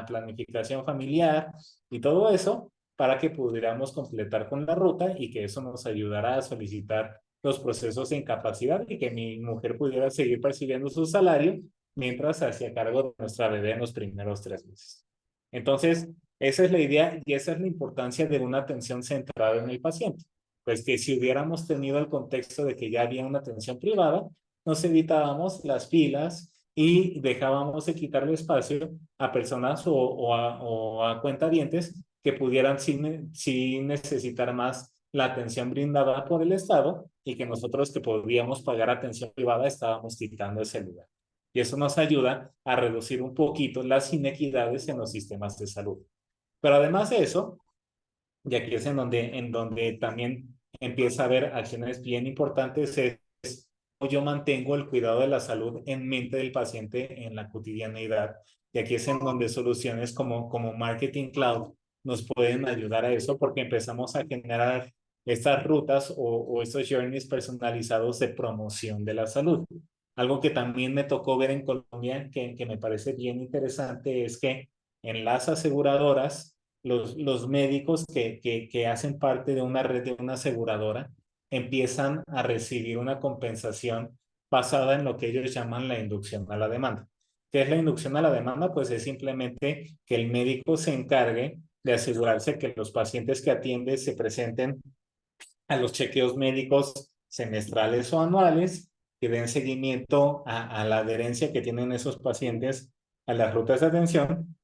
planificación familiar y todo eso para que pudiéramos completar con la ruta y que eso nos ayudara a solicitar los procesos de incapacidad y que mi mujer pudiera seguir percibiendo su salario mientras se hacía cargo de nuestra bebé en los primeros 3 meses. Entonces, esa es la idea y esa es la importancia de una atención centrada en el paciente. Pues que si hubiéramos tenido el contexto de que ya había una atención privada, nos evitábamos las filas y dejábamos de quitarle espacio a personas o a cuentavientes que pudieran sin necesitar más la atención brindada por el Estado y que nosotros que podíamos pagar atención privada estábamos quitando ese lugar. Y eso nos ayuda a reducir un poquito las inequidades en los sistemas de salud. Pero además de eso, y aquí es en donde también empieza a haber acciones bien importantes, es cómo yo mantengo el cuidado de la salud en mente del paciente en la cotidianeidad. Y aquí es en donde soluciones como Marketing Cloud nos pueden ayudar a eso porque empezamos a generar estas rutas o estos journeys personalizados de promoción de la salud. Algo que también me tocó ver en Colombia que me parece bien interesante es que en las aseguradoras los médicos que hacen parte de una red de una aseguradora empiezan a recibir una compensación basada en lo que ellos llaman la inducción a la demanda. ¿Qué es la inducción a la demanda? Pues es simplemente que el médico se encargue de asegurarse que los pacientes que atiende se presenten a los chequeos médicos semestrales o anuales, que den seguimiento a la adherencia que tienen esos pacientes a las rutas de atención,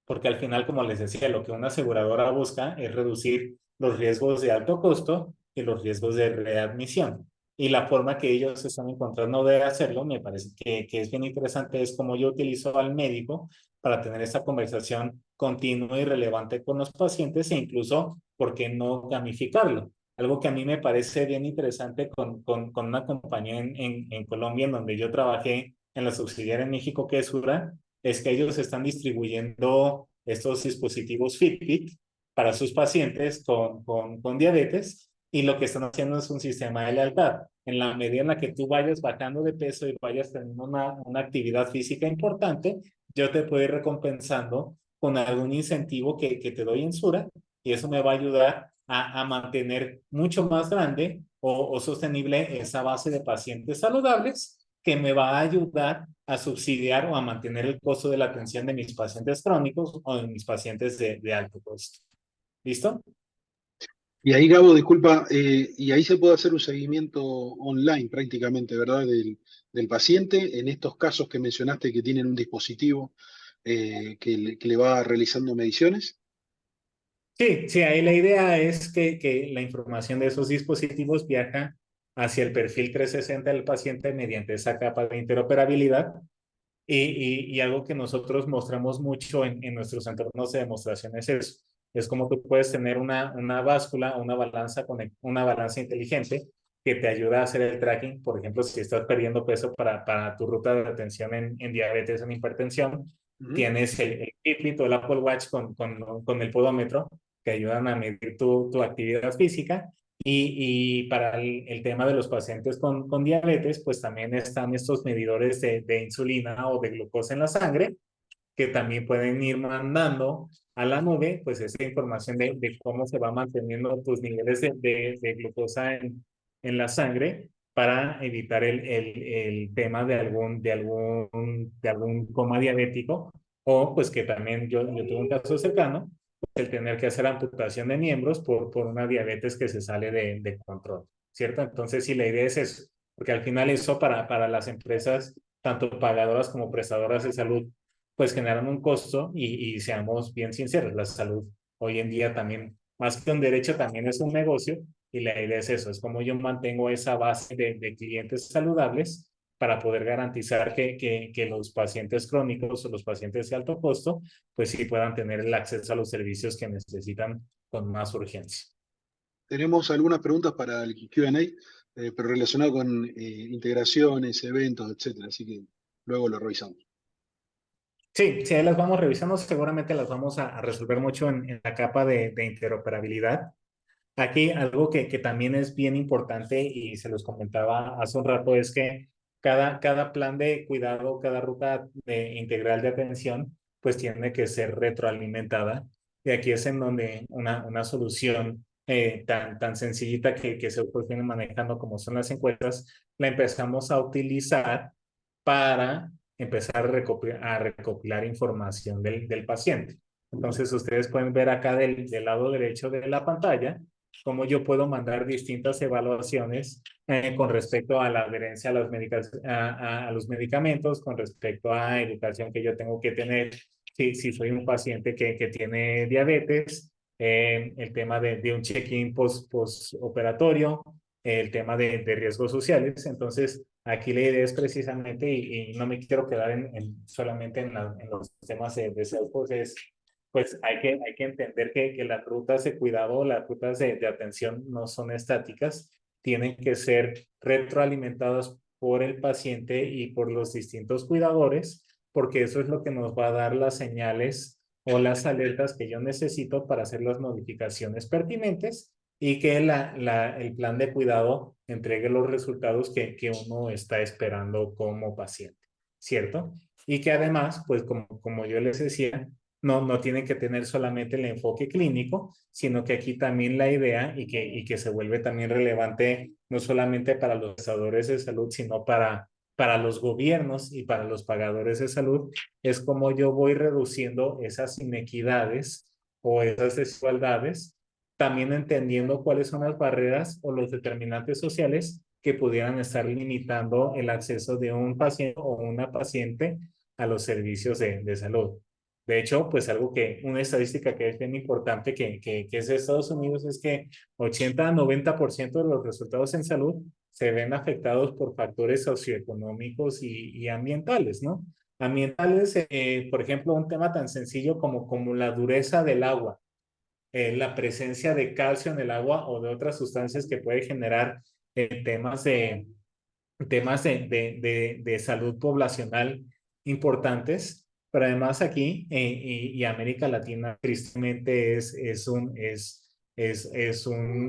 porque al final, como les decía, lo que una aseguradora busca es reducir los riesgos de alto costo y los riesgos de readmisión. Y la forma que ellos están encontrando de hacerlo, me parece que es bien interesante, es como yo utilizo al médico para tener esta conversación continua y relevante con los pacientes e incluso, ¿por qué no gamificarlo? Algo que a mí me parece bien interesante con una compañía en Colombia, en donde yo trabajé en la subsidiaria en México, que es Sura, es que ellos están distribuyendo estos dispositivos Fitbit para sus pacientes con diabetes, y lo que están haciendo es un sistema de lealtad. En la medida en la que tú vayas bajando de peso y vayas teniendo una actividad física importante, yo te puedo ir recompensando con algún incentivo que te doy en Sura, y eso me va a ayudar a mantener mucho más grande o sostenible esa base de pacientes saludables, que me va a ayudar a subsidiar o a mantener el costo de la atención de mis pacientes crónicos o de mis pacientes de alto costo. ¿Listo? Y ahí, Gabo, disculpa, y ahí se puede hacer un seguimiento online prácticamente, ¿verdad? Del paciente en estos casos que mencionaste que tienen un dispositivo que le va realizando mediciones. Sí, sí, ahí la idea es que la información de esos dispositivos viaja hacia el perfil 360 del paciente mediante esa capa de interoperabilidad. Y algo que nosotros mostramos mucho en nuestros entornos de demostración es eso. Es como tú puedes tener una báscula, una balanza inteligente que te ayuda a hacer el tracking. Por ejemplo, si estás perdiendo peso para tu ruta de atención en diabetes, en hipertensión, Ujú. tienes el Fitbit o el Apple Watch con el podómetro, que ayudan a medir tu actividad física. Y para el tema de los pacientes con diabetes, pues también están estos medidores de insulina o de glucosa en la sangre, que también pueden ir mandando a la nube, pues esa información de cómo se va manteniendo tus niveles de glucosa en la sangre, para evitar el tema de algún coma diabético, o pues que también yo tuve un caso cercano, el tener que hacer amputación de miembros por una diabetes que se sale de control, ¿cierto? Entonces, sí, la idea es eso, porque al final eso para las empresas, tanto pagadoras como prestadoras de salud, pues generan un costo, y seamos bien sinceros, la salud hoy en día también, más que un derecho, también es un negocio, y la idea es eso, es como yo mantengo esa base de clientes saludables para poder garantizar que los pacientes crónicos o los pacientes de alto costo, pues sí puedan tener el acceso a los servicios que necesitan con más urgencia. Tenemos algunas preguntas para el Q&A, pero relacionado con integraciones, eventos, etcétera. Así que luego lo revisamos. Sí, sí, ahí las vamos revisando, seguramente las vamos a resolver mucho en la capa de interoperabilidad. Aquí algo que también es bien importante, y se los comentaba hace un rato, es que cada plan de cuidado, cada ruta integral de atención, pues tiene que ser retroalimentada. Y aquí es en donde una solución tan sencillita que se pues viene manejando, como son las encuestas, la empezamos a utilizar para empezar a recopilar información del paciente. Entonces, ustedes pueden ver acá del lado derecho de la pantalla cómo yo puedo mandar distintas evaluaciones con respecto a la adherencia a los medicamentos, con respecto a educación que yo tengo que tener si soy un paciente que tiene diabetes, el tema de un check-in postoperatorio, el tema de riesgos sociales. Entonces, aquí la idea es precisamente, y no me quiero quedar solamente en los temas de Salesforce, pues hay que entender que las rutas de cuidado, las rutas de atención no son estáticas, tienen que ser retroalimentadas por el paciente y por los distintos cuidadores, porque eso es lo que nos va a dar las señales o las alertas que yo necesito para hacer las modificaciones pertinentes, y que el plan de cuidado entregue los resultados que uno está esperando como paciente, ¿cierto? Y que además, pues como yo les decía, no tienen que tener solamente el enfoque clínico, sino que aquí también la idea, y que se vuelve también relevante no solamente para los prestadores de salud, sino para los gobiernos y para los pagadores de salud, es como yo voy reduciendo esas inequidades o esas desigualdades, también entendiendo cuáles son las barreras o los determinantes sociales que pudieran estar limitando el acceso de un paciente o una paciente a los servicios de salud. De hecho, pues una estadística que es bien importante que es de Estados Unidos es que 80-90% de los resultados en salud se ven afectados por factores socioeconómicos y ambientales, ¿no? Ambientales, por ejemplo, un tema tan sencillo como la dureza del agua, la presencia de calcio en el agua o de otras sustancias que puede generar temas de salud poblacional importantes, pero además aquí y América Latina tristemente es un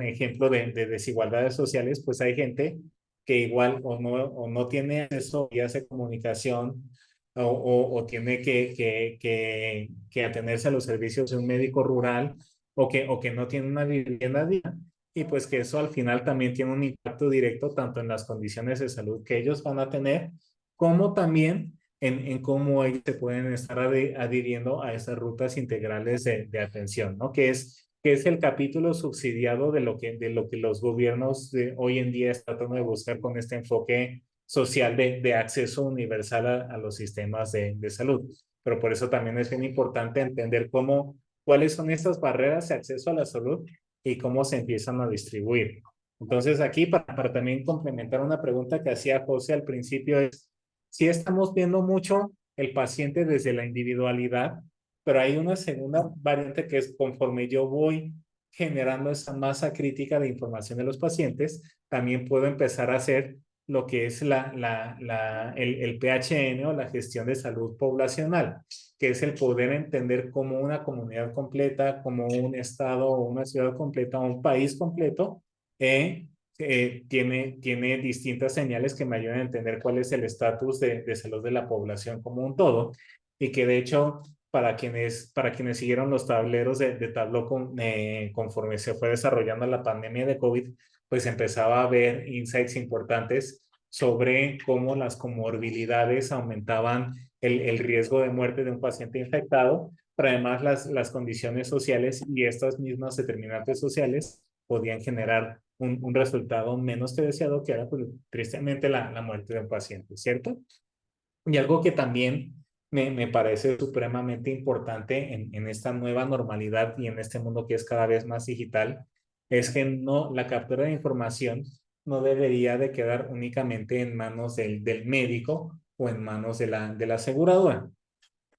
ejemplo de desigualdades sociales, pues hay gente que igual o no tiene acceso a vías de comunicación o tiene que atenerse a los servicios de un médico rural o que no tiene una vivienda digna y pues que eso al final también tiene un impacto directo tanto en las condiciones de salud que ellos van a tener, como también en cómo ellos se pueden estar adhiriendo a esas rutas integrales de atención, ¿no? Que es el capítulo subsidiado de lo que los gobiernos de hoy en día están tratando de buscar con este enfoque social de acceso universal a los sistemas de salud. Pero por eso también es bien importante entender cuáles son estas barreras de acceso a la salud y cómo se empiezan a distribuir. Entonces aquí para también complementar una pregunta que hacía José al principio es, si estamos viendo mucho el paciente desde la individualidad, pero hay una segunda variante que es conforme yo voy generando esa masa crítica de información de los pacientes, también puedo empezar a hacer lo que es el PHN o la gestión de salud poblacional, que es el poder entender cómo una comunidad completa, como un estado o una ciudad completa o un país completo tiene distintas señales que me ayudan a entender cuál es el estatus de salud de la población como un todo y que de hecho para quienes siguieron los tableros de Tableau conforme se fue desarrollando la pandemia de COVID, pues empezaba a ver insights importantes sobre cómo las comorbilidades aumentaban el riesgo de muerte de un paciente infectado, pero además las condiciones sociales y estas mismas determinantes sociales podían generar un resultado menos que deseado, que era pues, tristemente la muerte de un paciente, ¿cierto? Y algo que también me parece supremamente importante en esta nueva normalidad y en este mundo que es cada vez más digital, es que no, la captura de información no debería de quedar únicamente en manos del médico o en manos de la aseguradora,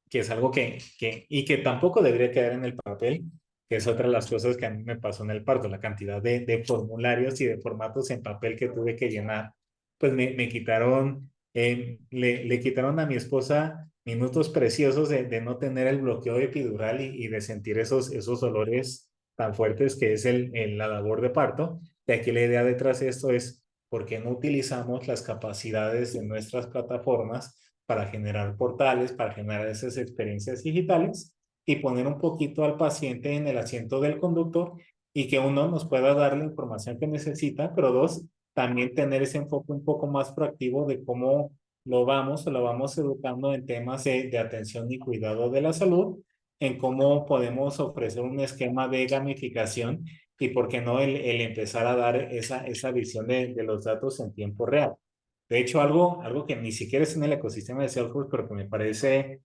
que es algo y que tampoco debería quedar en el papel, que es otra de las cosas que a mí me pasó en el parto, la cantidad de formularios y de formatos en papel que tuve que llenar, pues me quitaron, le quitaron a mi esposa minutos preciosos de no tener el bloqueo epidural y de sentir esos dolores tan fuertes que es la labor de parto. Y aquí la idea detrás de esto es, ¿por qué no utilizamos las capacidades de nuestras plataformas para generar portales, para generar esas experiencias digitales y poner un poquito al paciente en el asiento del conductor y que uno nos pueda dar la información que necesita, pero dos, también tener ese enfoque un poco más proactivo de cómo lo vamos educando en temas de atención y cuidado de la salud, en cómo podemos ofrecer un esquema de gamificación y por qué no el empezar a dar esa visión de los datos en tiempo real. De hecho, algo que ni siquiera es en el ecosistema de Salesforce, pero que me parece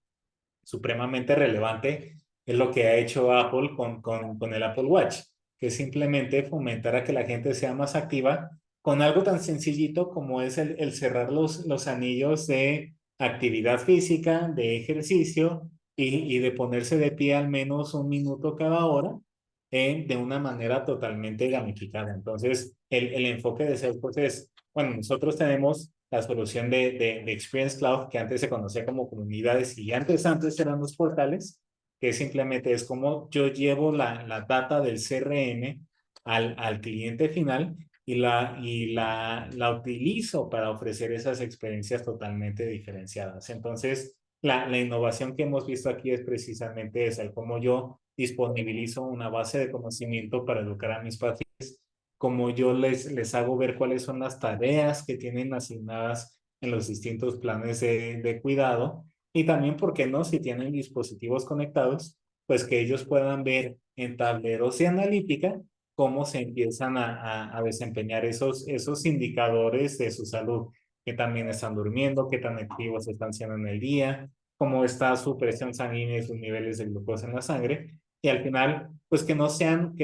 supremamente relevante, es lo que ha hecho Apple con el Apple Watch, que es simplemente fomentar a que la gente sea más activa con algo tan sencillito como es el cerrar los anillos de actividad física, de ejercicio y de ponerse de pie al menos un minuto cada hora de una manera totalmente gamificada. Entonces, el enfoque de Salesforce es, bueno, nosotros tenemos la solución de Experience Cloud, que antes se conocía como comunidades y antes eran los portales, que simplemente es como yo llevo la data del CRM al cliente final la utilizo para ofrecer esas experiencias totalmente diferenciadas. Entonces, la innovación que hemos visto aquí es precisamente esa, el cómo yo disponibilizo una base de conocimiento para educar a mis pacientes, como yo les hago ver cuáles son las tareas que tienen asignadas en los distintos planes de cuidado. Y también, ¿por qué no? Si tienen dispositivos conectados, pues que ellos puedan ver en tableros de analítica cómo se empiezan a desempeñar esos indicadores de su salud, que también están durmiendo, qué tan activos están siendo en el día, cómo está su presión sanguínea y sus niveles de glucosa en la sangre. Y al final, pues que no sean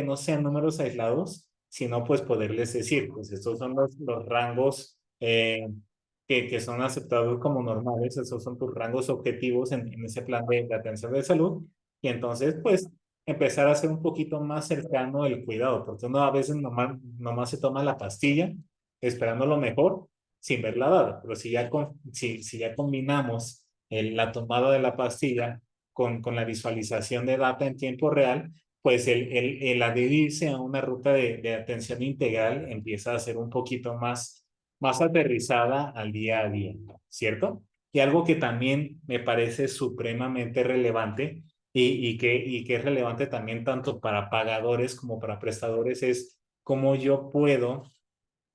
números aislados, sino pues poderles decir, pues estos son los rangos que son aceptados como normales, esos son tus rangos objetivos en ese plan de atención de salud. Y entonces, pues, empezar a hacer un poquito más cercano el cuidado, porque uno a veces nomás se toma la pastilla esperando lo mejor sin verla dada. Pero si ya combinamos la tomada de la pastilla con la visualización de data en tiempo real, pues el adherirse a una ruta de atención integral empieza a ser un poquito más aterrizada al día a día, ¿cierto? Y algo que también me parece supremamente relevante y que es relevante también tanto para pagadores como para prestadores es cómo yo puedo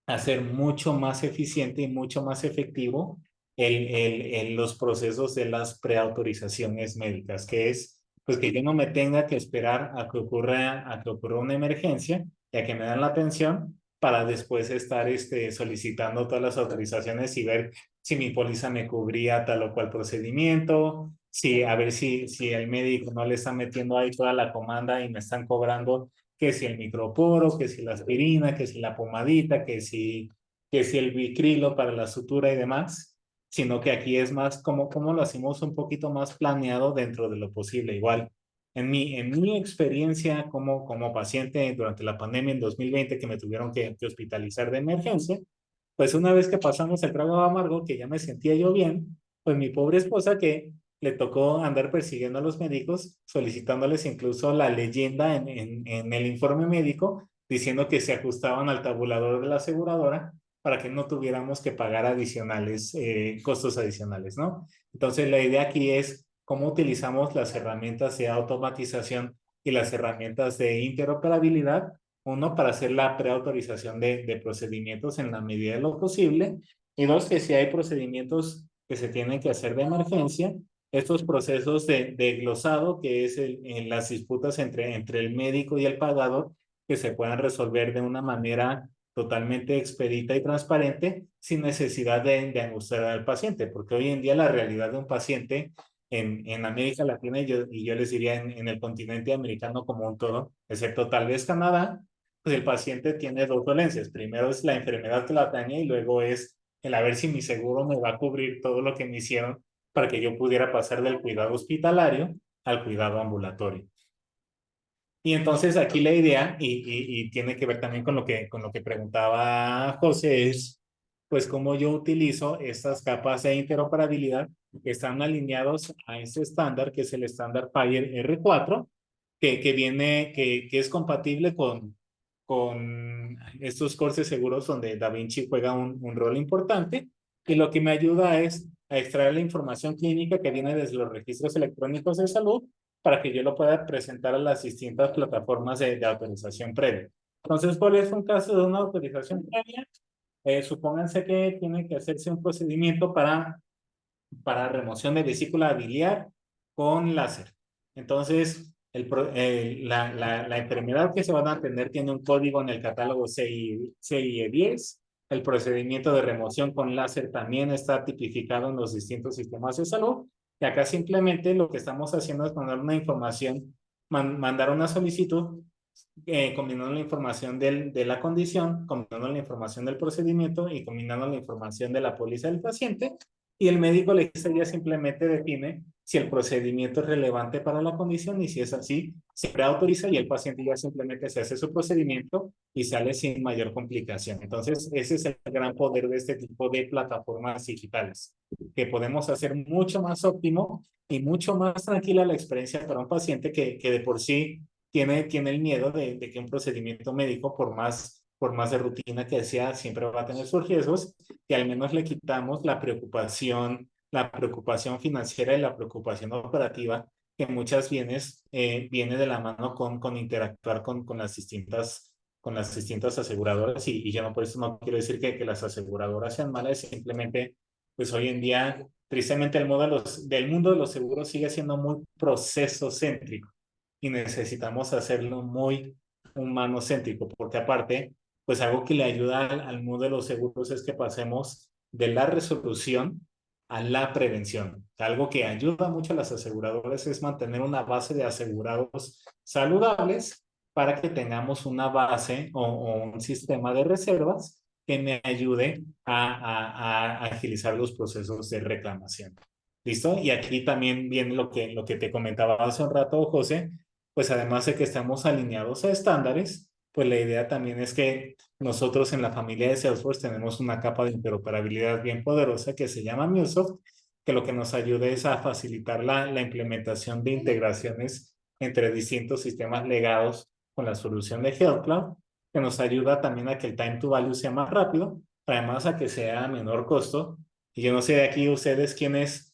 hacer mucho más eficiente y mucho más efectivo los procesos de las preautorizaciones médicas, que es pues que yo no me tenga que esperar a que ocurra una emergencia y a que me dan la atención para después estar solicitando todas las autorizaciones y ver si mi póliza me cubría tal o cual procedimiento, a ver si el médico no le está metiendo ahí toda la comanda y me están cobrando que si el microporo, que si la aspirina, que si la pomadita, que si el vicrilo para la sutura y demás, sino que aquí es más como lo hacemos un poquito más planeado dentro de lo posible. Igual, en mi experiencia como paciente durante la pandemia en 2020 que me tuvieron que hospitalizar de emergencia, pues una vez que pasamos el trago amargo, que ya me sentía yo bien, pues mi pobre esposa que le tocó andar persiguiendo a los médicos, solicitándoles incluso la leyenda en el informe médico, diciendo que se ajustaban al tabulador de la aseguradora para que no tuviéramos que pagar costos adicionales, ¿no? Entonces la idea aquí es cómo utilizamos las herramientas de automatización y las herramientas de interoperabilidad, uno, para hacer la preautorización de procedimientos en la medida de lo posible, y dos, que si hay procedimientos que se tienen que hacer de emergencia, estos procesos de glosado, que es en las disputas entre el médico y el pagador, que se puedan resolver de una manera totalmente expedita y transparente, sin necesidad de angustiar al paciente, porque hoy en día la realidad de un paciente en América Latina y yo les diría en el continente americano como un todo, excepto tal vez Canadá, pues el paciente tiene dos dolencias. Primero es la enfermedad que la atañe y luego es el a ver si mi seguro me va a cubrir todo lo que me hicieron para que yo pudiera pasar del cuidado hospitalario al cuidado ambulatorio. Y entonces aquí la idea, y tiene que ver también con lo que preguntaba José, es pues cómo yo utilizo estas capas de interoperabilidad que están alineados a este estándar, que es el estándar FHIR R4, que es compatible con estos costes seguros donde DaVinci juega un rol importante, y lo que me ayuda es a extraer la información clínica que viene desde los registros electrónicos de salud para que yo lo pueda presentar a las distintas plataformas de autorización previa. Entonces, ¿cuál es un caso de una autorización previa? Supónganse que tiene que hacerse un procedimiento para remoción de vesícula biliar con láser. Entonces, la enfermedad que se van a atender tiene un código en el catálogo CIE10. El procedimiento de remoción con láser también está tipificado en los distintos sistemas de salud. Y acá simplemente lo que estamos haciendo es mandar una información, mandar una solicitud, combinando la información de la condición, combinando la información del procedimiento y combinando la información de la póliza del paciente. Y el médico legista ya simplemente define si el procedimiento es relevante para la condición, y si es así, siempre autoriza y el paciente ya simplemente se hace su procedimiento y sale sin mayor complicación. Entonces, ese es el gran poder de este tipo de plataformas digitales, que podemos hacer mucho más óptimo y mucho más tranquila la experiencia para un paciente que de por sí tiene el miedo de que un procedimiento médico, por más de rutina que sea, siempre va a tener sus riesgos, y al menos le quitamos la preocupación financiera y la preocupación operativa que muchas viene de la mano con interactuar con las distintas aseguradoras. Y yo no, por eso no quiero decir que las aseguradoras sean malas, simplemente pues hoy en día, tristemente, del mundo de los seguros sigue siendo muy proceso-céntrico y necesitamos hacerlo muy humano-céntrico, porque aparte, pues algo que le ayuda al mundo de los seguros es que pasemos de la resolución a la prevención. Algo que ayuda mucho a las aseguradoras es mantener una base de asegurados saludables para que tengamos una base o un sistema de reservas que me ayude a agilizar los procesos de reclamación. ¿Listo? Y aquí también viene lo que te comentaba hace un rato, José, pues además de que estamos alineados a estándares, pues la idea también es que nosotros en la familia de Salesforce tenemos una capa de interoperabilidad bien poderosa que se llama MuleSoft, que lo que nos ayuda es a facilitar la implementación de integraciones entre distintos sistemas legados con la solución de Health Cloud, que nos ayuda también a que el time to value sea más rápido, además a que sea a menor costo. Y yo no sé de aquí ustedes quiénes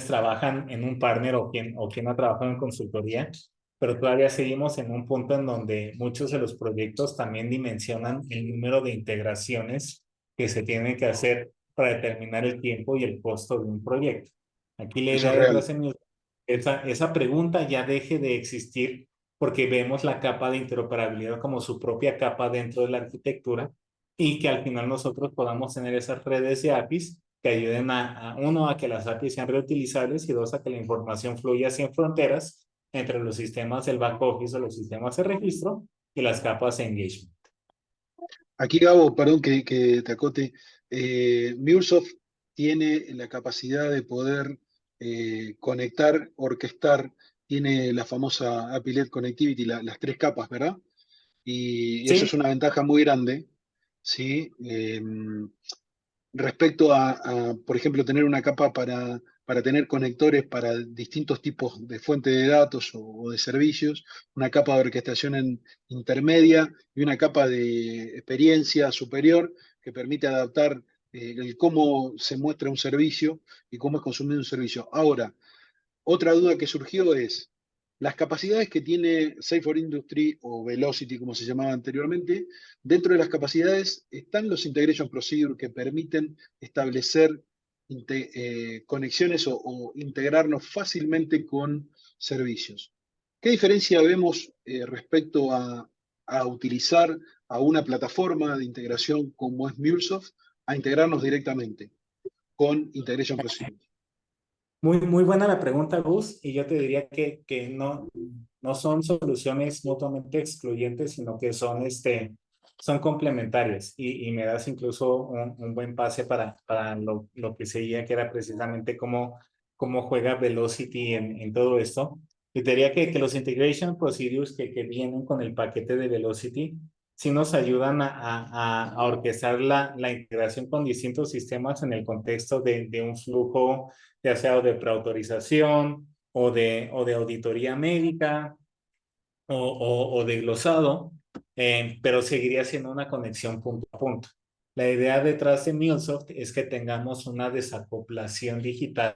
trabajan en un partner o quién ha trabajado en consultoría, pero todavía seguimos en un punto en donde muchos de los proyectos también dimensionan el número de integraciones que se tienen que hacer para determinar el tiempo y el costo de un proyecto. Aquí la Eso es idea real. detrás de mí, esa pregunta ya deje de existir porque vemos la capa de interoperabilidad como su propia capa dentro de la arquitectura y que al final nosotros podamos tener esas redes de APIs que ayuden uno, a que las APIs sean reutilizables y dos, a que la información fluya sin fronteras entre los sistemas del back office o los sistemas de registro y las capas de engagement. Aquí, Gabo, perdón que te acote, MuleSoft tiene la capacidad de poder conectar, orquestar, tiene la famosa API-led Connectivity, las tres capas, ¿verdad? Y eso es Sí, una ventaja muy grande, ¿sí? Respecto por ejemplo, tener una capa para tener conectores para distintos tipos de fuente de datos o de servicios, una capa de orquestación intermedia y una capa de experiencia superior que permite adaptar el cómo se muestra un servicio y cómo es consumido un servicio. Ahora, otra duda que surgió es, las capacidades que tiene Safe for Industry o Velocity, como se llamaba anteriormente, dentro de las capacidades están los Integration Procedures que permiten establecer conexiones o integrarnos fácilmente con servicios. ¿Qué diferencia vemos respecto a utilizar a una plataforma de integración como es MuleSoft a integrarnos directamente con Integration Procedures? muy buena la pregunta, Gus, y yo te diría que no son soluciones mutuamente excluyentes, sino que son complementarias y me das incluso un buen pase para lo que seguía, que era precisamente cómo juega Velocity en todo esto. Y te diría que los integration procedures que vienen con el paquete de Velocity sí nos ayudan a orquestar la integración con distintos sistemas en el contexto de un flujo, ya sea de preautorización o de auditoría médica o de glosado, pero seguiría siendo una conexión punto a punto. La idea detrás de MuleSoft es que tengamos una desacoplación digital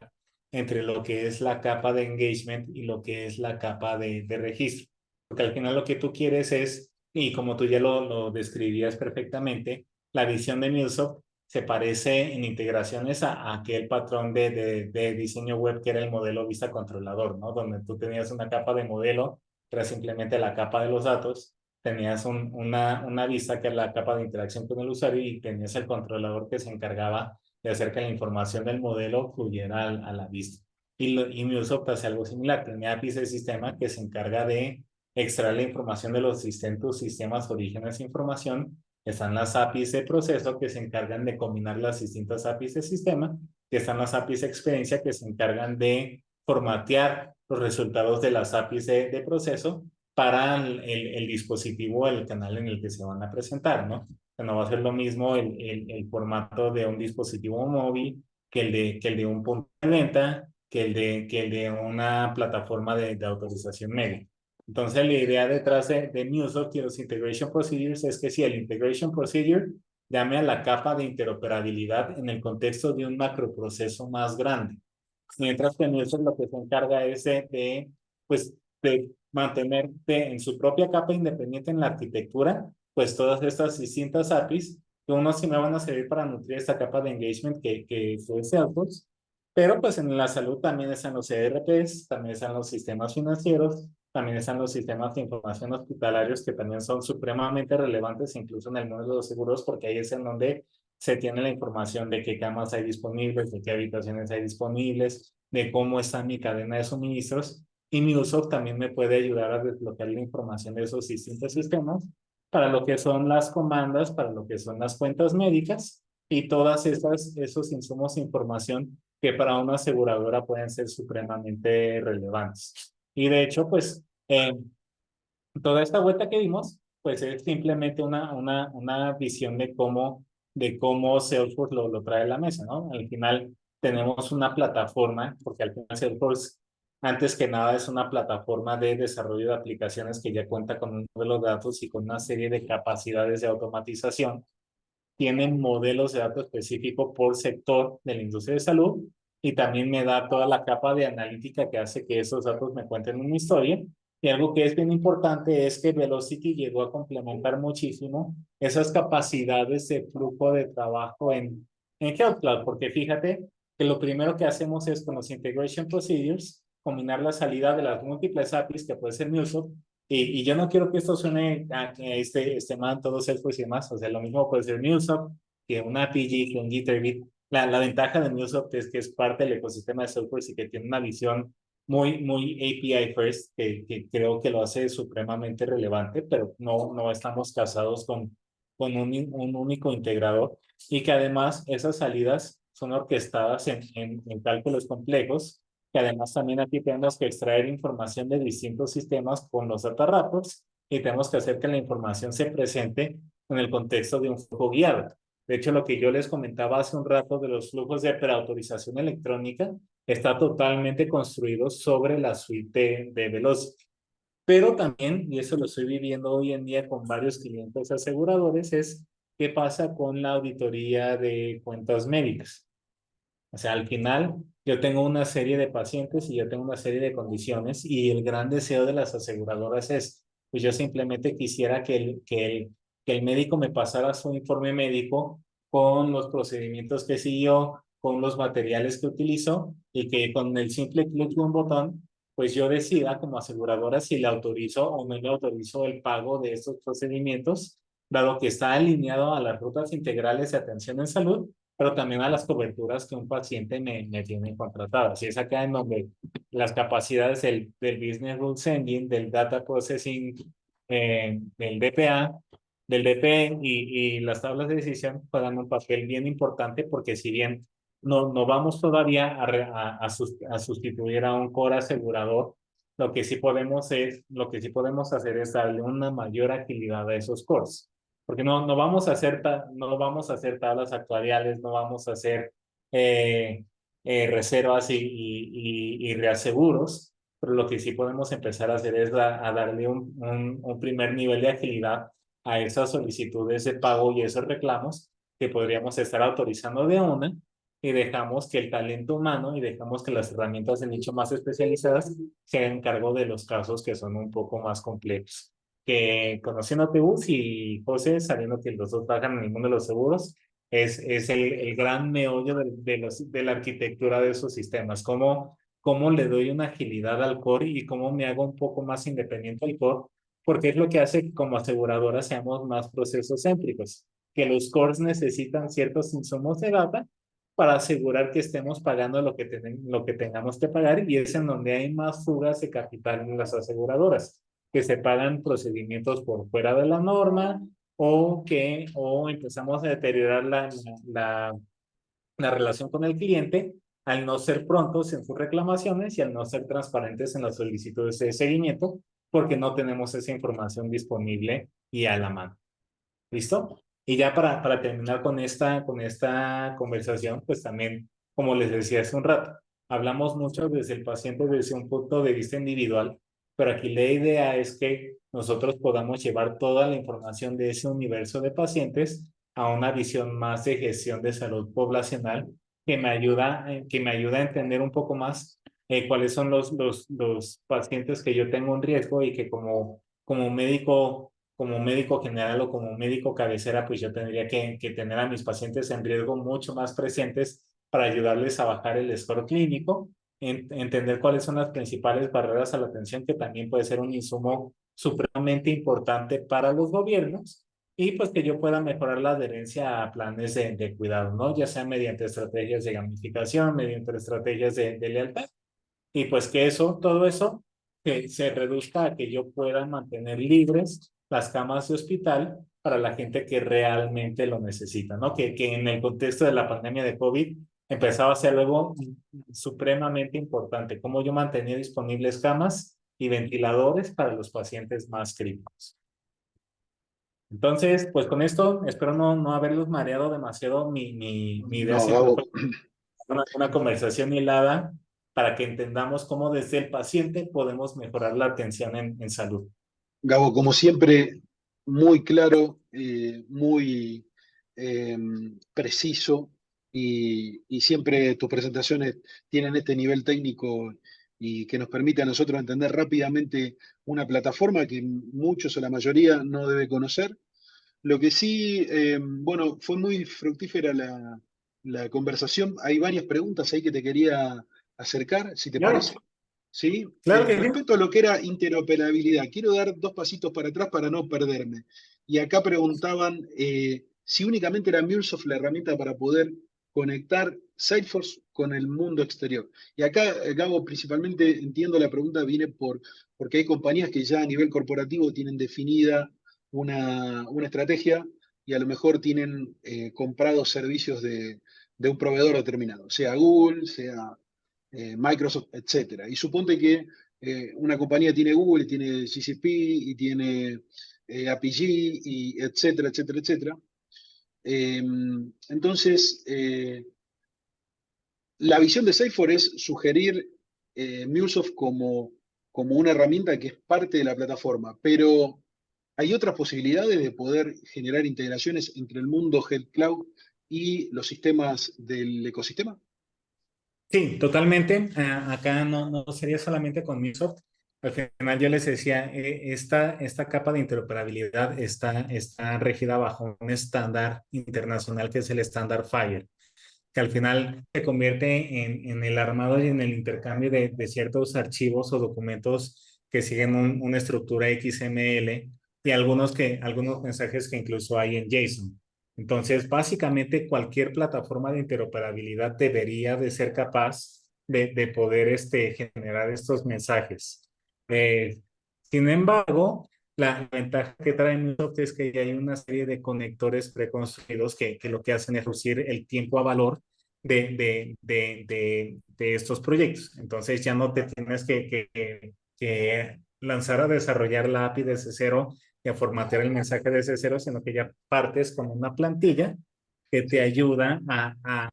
entre lo que es la capa de engagement y lo que es la capa de registro. Porque al final lo que tú quieres es, y como tú ya lo describías perfectamente, la visión de MuleSoft se parece en integraciones a aquel patrón de diseño web que era el modelo vista controlador, ¿no? Donde tú tenías una capa de modelo que era simplemente la capa de los datos, tenías una vista que era la capa de interacción con el usuario y tenías el controlador que se encargaba de hacer que la información del modelo fluyera a la vista. Y MuleSoft hace algo similar, tenía APIs de sistema que se encarga de extraer la información de los distintos sistemas orígenes de información. Están las APIs de proceso que se encargan de combinar las distintas APIs de sistema, y están las APIs de experiencia que se encargan de formatear los resultados de las APIs de proceso para el dispositivo o el canal en el que se van a presentar, ¿no? O sea, no va a ser lo mismo el formato de un dispositivo móvil que el de un punto de venta, que el de una plataforma de autorización médica. Entonces, la idea detrás de MuleSoft y los Integration Procedures es que si el Integration Procedure llame a la capa de interoperabilidad en el contexto de un macroproceso más grande. Mientras que MuleSoft lo que se encarga es pues, de mantenerte en su propia capa independiente en la arquitectura, pues todas estas distintas APIs que unos sí me van a servir para nutrir esta capa de engagement que fue Salesforce, pero pues en la salud también están los ERPs, también están los sistemas financieros, también están los sistemas de información hospitalarios que también son supremamente relevantes, incluso en el mundo de los seguros, porque ahí es en donde se tiene la información de qué camas hay disponibles, de qué habitaciones hay disponibles, de cómo está mi cadena de suministros. Y MuleSoft también me puede ayudar a desbloquear la información de esos distintos sistemas para lo que son las comandas, para lo que son las cuentas médicas y todas esos insumos de información que para una aseguradora pueden ser supremamente relevantes. Y de hecho, pues, toda esta vuelta que dimos, pues es simplemente una visión de cómo Salesforce lo trae a la mesa, ¿no? Al final tenemos una plataforma, porque al final Salesforce, antes que nada, es una plataforma de desarrollo de aplicaciones que ya cuenta con un modelo de datos y con una serie de capacidades de automatización. Tienen modelos de datos específicos por sector de la industria de salud y también me da toda la capa de analítica que hace que esos datos me cuenten una historia. Y algo que es bien importante es que Velocity llegó a complementar muchísimo esas capacidades de flujo de trabajo en Health Cloud, porque fíjate que lo primero que hacemos es con los Integration Procedures, combinar la salida de las múltiples APIs que puede ser MuleSoft y yo no quiero que esto suene a que este man, todo Salesforce y demás. O sea, lo mismo puede ser MuleSoft, que un API, que un Jitterbit. La ventaja de MuleSoft es que es parte del ecosistema de Salesforce y que tiene una visión muy API first, que creo que lo hace supremamente relevante, pero no estamos casados con un único integrador y que además esas salidas son orquestadas en cálculos complejos que además también aquí tenemos que extraer información de distintos sistemas con los data rapports y tenemos que hacer que la información se presente en el contexto de un flujo guiado. De hecho, lo que yo les comentaba hace un rato de los flujos de preautorización electrónica está totalmente construido sobre la suite de Velocity. Pero también, y eso lo estoy viviendo hoy en día con varios clientes aseguradores, es qué pasa con la auditoría de cuentas médicas. O sea, al final yo tengo una serie de pacientes y yo tengo una serie de condiciones y el gran deseo de las aseguradoras es, pues yo simplemente quisiera que el médico me pasara su informe médico con los procedimientos que siguió, con los materiales que utilizó y que con el simple clic de un botón, pues yo decida como aseguradora si le autorizo o no le autorizo el pago de estos procedimientos, dado que está alineado a las rutas integrales de atención en salud pero también a las coberturas que un paciente me tiene contratadas. Y es acá en donde las capacidades del Business Rules Engine, del Data Processing, del DPA, del DP y las tablas de decisión juegan un papel bien importante porque si bien no vamos todavía a sustituir a un core asegurador, lo que sí podemos hacer es darle una mayor agilidad a esos cores porque no vamos a hacer no vamos a hacer tablas actuariales, no vamos a hacer reservas y reaseguros, pero lo que sí podemos empezar a hacer es a darle un primer nivel de agilidad a esas solicitudes de pago y esos reclamos que podríamos estar autorizando de una y dejamos que el talento humano y dejamos que las herramientas de nicho más especializadas se hagan cargo de los casos que son un poco más complejos que conociéndote vos y José, sabiendo que los dos trabajan en el mundo de los seguros, es el gran meollo de la arquitectura de esos sistemas. ¿Cómo le doy una agilidad al core y cómo me hago un poco más independiente al core? Porque es lo que hace que como aseguradora seamos más procesos céntricos, que los cores necesitan ciertos insumos de data para asegurar que estemos pagando lo que tengamos que pagar y es en donde hay más fugas de capital en las aseguradoras que se pagan procedimientos por fuera de la norma o empezamos a deteriorar la relación con el cliente al no ser prontos en sus reclamaciones y al no ser transparentes en las solicitudes de seguimiento porque no tenemos esa información disponible y a la mano. ¿Listo? Y ya para terminar con esta conversación, pues también, como les decía hace un rato, hablamos mucho desde el paciente desde un punto de vista individual, pero aquí la idea es que nosotros podamos llevar toda la información de ese universo de pacientes a una visión más de gestión de salud poblacional que me ayuda a entender un poco más cuáles son los pacientes que yo tengo en riesgo y que como médico como médico general o como médico cabecera, pues yo tendría que tener a mis pacientes en riesgo mucho más presentes para ayudarles a bajar el score clínico, entender cuáles son las principales barreras a la atención, que también puede ser un insumo supremamente importante para los gobiernos, y pues que yo pueda mejorar la adherencia a planes de cuidado, ¿no? Ya sea mediante estrategias de gamificación, mediante estrategias de lealtad, y pues que todo eso, que se reduzca a que yo pueda mantener libres las camas de hospital para la gente que realmente lo necesita, ¿no? Que en el contexto de la pandemia de COVID empezaba a ser algo supremamente importante, cómo yo mantenía disponibles camas y ventiladores para los pacientes más críticos. Entonces, pues con esto espero no haberlos mareado demasiado. Mi idea No, siempre Gabo, fue una conversación hilada para que entendamos cómo desde el paciente podemos mejorar la atención en salud. Gabo, como siempre, muy claro, muy preciso y siempre tus presentaciones tienen este nivel técnico y que nos permite a nosotros entender rápidamente una plataforma que muchos o la mayoría no debe conocer. Lo que sí, bueno, fue muy fructífera la conversación. Hay varias preguntas ahí que te quería acercar, si te Claro, parece. ¿Sí? claro que sí. Respecto a lo que era interoperabilidad, quiero dar dos pasitos para atrás para no perderme. Y acá preguntaban si únicamente era MuleSoft la herramienta para poder conectar Salesforce con el mundo exterior. Y acá, Gabo, principalmente entiendo la pregunta viene porque hay compañías que ya a nivel corporativo tienen definida una estrategia y a lo mejor tienen comprados servicios de un proveedor determinado, sea Google, sea Microsoft, etcétera. Y suponte que una compañía tiene Google, y tiene GCP, y tiene APG, y etcétera, etcétera, etcétera. Entonces, la visión de Salesforce es sugerir MuleSoft como una herramienta que es parte de la plataforma, pero hay otras posibilidades de poder generar integraciones entre el mundo Health Cloud y los sistemas del ecosistema. Sí, totalmente. Acá no sería solamente con Microsoft. Al final yo les decía, esta capa de interoperabilidad está regida bajo un estándar internacional que es el estándar FHIR, que al final se convierte en el armado y en el intercambio de ciertos archivos o documentos que siguen una estructura XML, y algunos mensajes que incluso hay en JSON. Entonces, básicamente cualquier plataforma de interoperabilidad debería de ser capaz de poder generar estos mensajes. Eh, Sin embargo, la ventaja que trae Microsoft es que ya hay una serie de conectores preconstruidos que lo que hacen es reducir el tiempo a valor de estos proyectos. Entonces ya no te tienes que lanzar a desarrollar la API desde cero y a formatear el mensaje desde cero, sino que ya partes con una plantilla que te Sí. ayuda a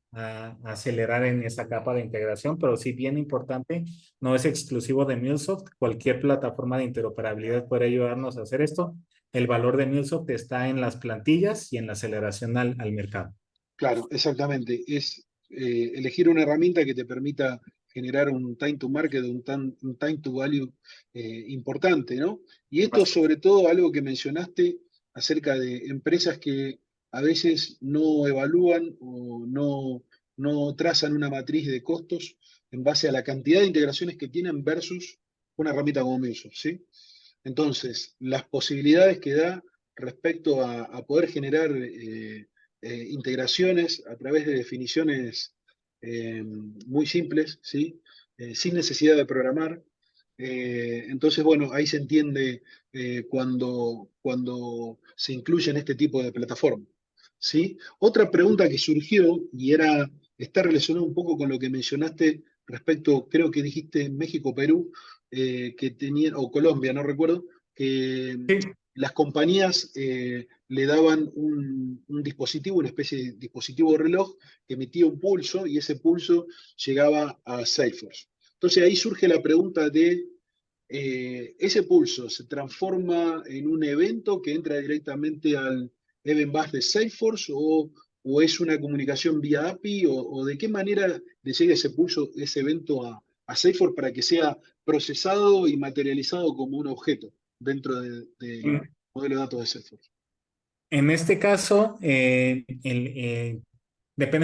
acelerar en esa capa de integración, pero sí bien importante, no es exclusivo de MuleSoft, cualquier plataforma de interoperabilidad puede ayudarnos a hacer esto. El valor de MuleSoft está en las plantillas y en la aceleración al mercado. Claro, exactamente. Es elegir una herramienta que te permita generar un time to market, un time to value importante, ¿no? Y esto sobre todo algo que mencionaste acerca de empresas que a veces no evalúan o no trazan una matriz de costos en base a la cantidad de integraciones que tienen versus una herramienta como MuleSoft, ¿sí? Entonces, las posibilidades que da respecto a poder generar integraciones a través de definiciones muy simples, ¿sí? Sin necesidad de programar. Entonces, bueno, ahí se entiende cuando se incluyen este tipo de plataformas. ¿Sí? Otra pregunta que surgió y está relacionada un poco con lo que mencionaste respecto, creo que dijiste México-Perú, que tenían, o Colombia, no recuerdo, que Sí, las compañías le daban un dispositivo, una especie de dispositivo reloj que emitía un pulso y ese pulso llegaba a Salesforce. Entonces ahí surge la pregunta de, ¿ese pulso se transforma en un evento que entra directamente al Event Bus de Salesforce o es una comunicación vía API o de qué manera le llega ese pulso, ese evento a Salesforce para que sea procesado y materializado como un objeto dentro de modelo de datos de Salesforce. En este caso, depende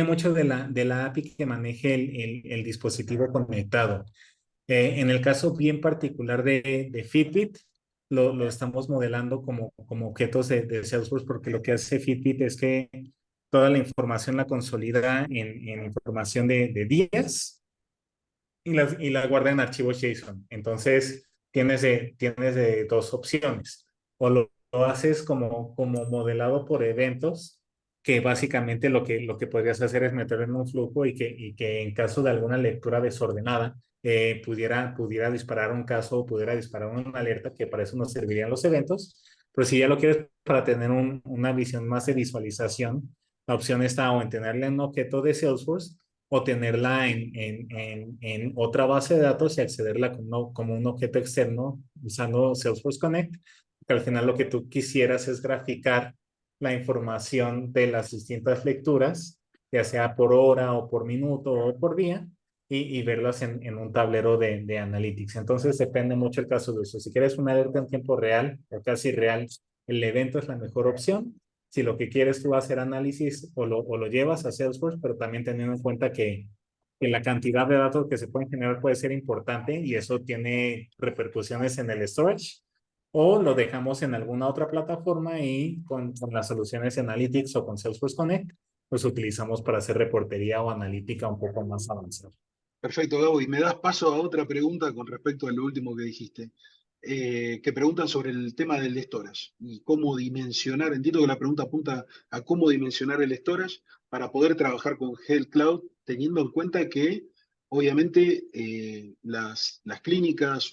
mucho de la API que maneje el dispositivo conectado. En el caso bien particular de Fitbit, lo estamos modelando como objetos de Salesforce, porque lo que hace Fitbit es que toda la información la consolida en información de días y la guarda en archivos JSON. Entonces, tienes de dos opciones. O lo haces como modelado por eventos, que básicamente lo que podrías hacer es meterlo en un flujo y que en caso de alguna lectura desordenada, pudiera disparar un caso o pudiera disparar una alerta, que para eso nos servirían los eventos. Pero si ya lo quieres para tener una visión más de visualización, la opción está o en tenerla en un objeto de Salesforce o tenerla en otra base de datos y accederla como un objeto externo usando Salesforce Connect, que al final lo que tú quisieras es graficar la información de las distintas lecturas, ya sea por hora o por minuto o por día, y verlas en un tablero de Analytics. Entonces depende mucho el caso de eso. Si quieres una alerta en tiempo real o casi real, el evento es la mejor opción. Si lo que quieres tú hacer análisis o lo llevas a Salesforce, pero también teniendo en cuenta que la cantidad de datos que se pueden generar puede ser importante y eso tiene repercusiones en el storage, o lo dejamos en alguna otra plataforma y con las soluciones Analytics o con Salesforce Connect, los utilizamos para hacer reportería o analítica un poco más avanzada. Perfecto, Gabo. Y me das paso a otra pregunta con respecto a lo último que dijiste, que preguntan sobre el tema del storage y cómo dimensionar. Entiendo que la pregunta apunta a cómo dimensionar el storage para poder trabajar con Health Cloud, teniendo en cuenta que obviamente las clínicas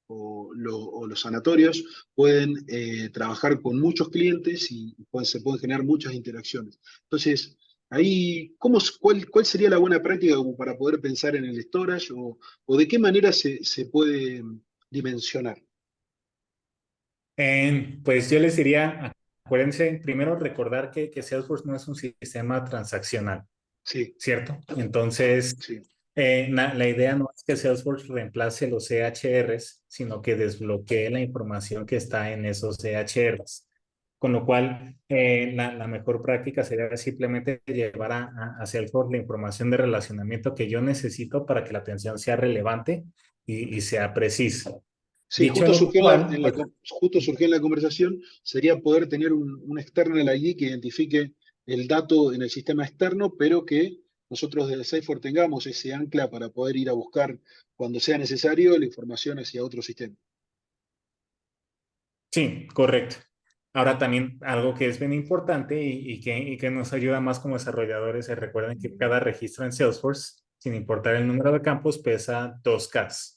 o los sanatorios pueden trabajar con muchos clientes y se pueden generar muchas interacciones. Entonces, ahí, cuál sería la buena práctica como para poder pensar en el storage o de qué manera se puede dimensionar? Pues yo les diría, acuérdense, primero recordar que Salesforce no es un sistema transaccional, Sí, ¿cierto? Entonces, sí. la idea no es que Salesforce reemplace los EHRs, sino que desbloquee la información que está en esos EHRs. Con lo cual, la mejor práctica sería simplemente llevar a Salesforce la información de relacionamiento que yo necesito para que la atención sea relevante y sea precisa. Sí, Dicho justo lo surgió cual, pues justo surgió en la conversación, sería poder tener un external ID que identifique el dato en el sistema externo, pero que nosotros desde Salesforce tengamos ese ancla para poder ir a buscar cuando sea necesario la información hacia otro sistema. sí, correcto. Ahora también algo que es bien importante y que nos ayuda más como desarrolladores, recuerden que cada registro en Salesforce, sin importar el número de campos, pesa 2K.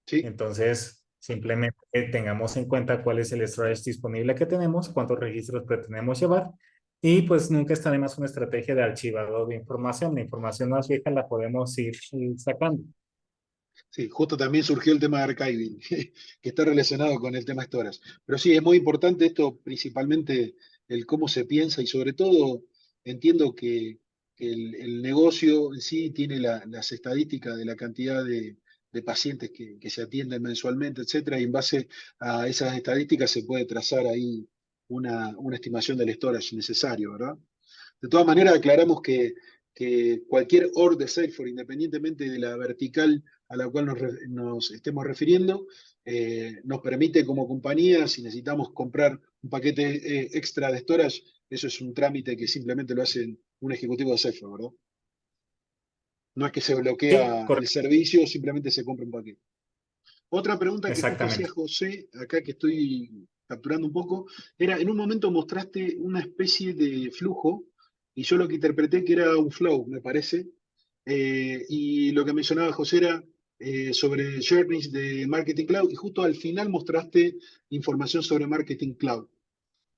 Sí, Entonces, simplemente tengamos en cuenta cuál es el storage disponible que tenemos, cuántos registros pretendemos llevar, y pues nunca está de más una estrategia de archivado de información. La información más vieja la podemos ir sacando. sí, justo también surgió el tema de archiving, que está relacionado con el tema storage. Pero sí, es muy importante esto, principalmente el cómo se piensa y sobre todo entiendo que el negocio en sí tiene las estadísticas de la cantidad de pacientes que se atienden mensualmente, etcétera, y en base a esas estadísticas se puede trazar ahí una estimación del storage necesario, ¿verdad? De todas maneras, aclaramos que cualquier org de Salesforce, independientemente de la vertical a la cual nos estemos refiriendo, nos permite como compañía, si necesitamos comprar un paquete extra de storage, eso es un trámite que simplemente lo hace un ejecutivo de Salesforce, ¿verdad? No es que se Sí, bloquea el correcto, servicio, simplemente se compra un paquete. Otra pregunta que justo hacía exactamente. José, acá que estoy capturando un poco, era, en un momento mostraste una especie de flujo, y yo lo que interpreté que era un flow, me parece, y lo que mencionaba José era sobre journeys de Marketing Cloud, y justo al final mostraste información sobre Marketing Cloud.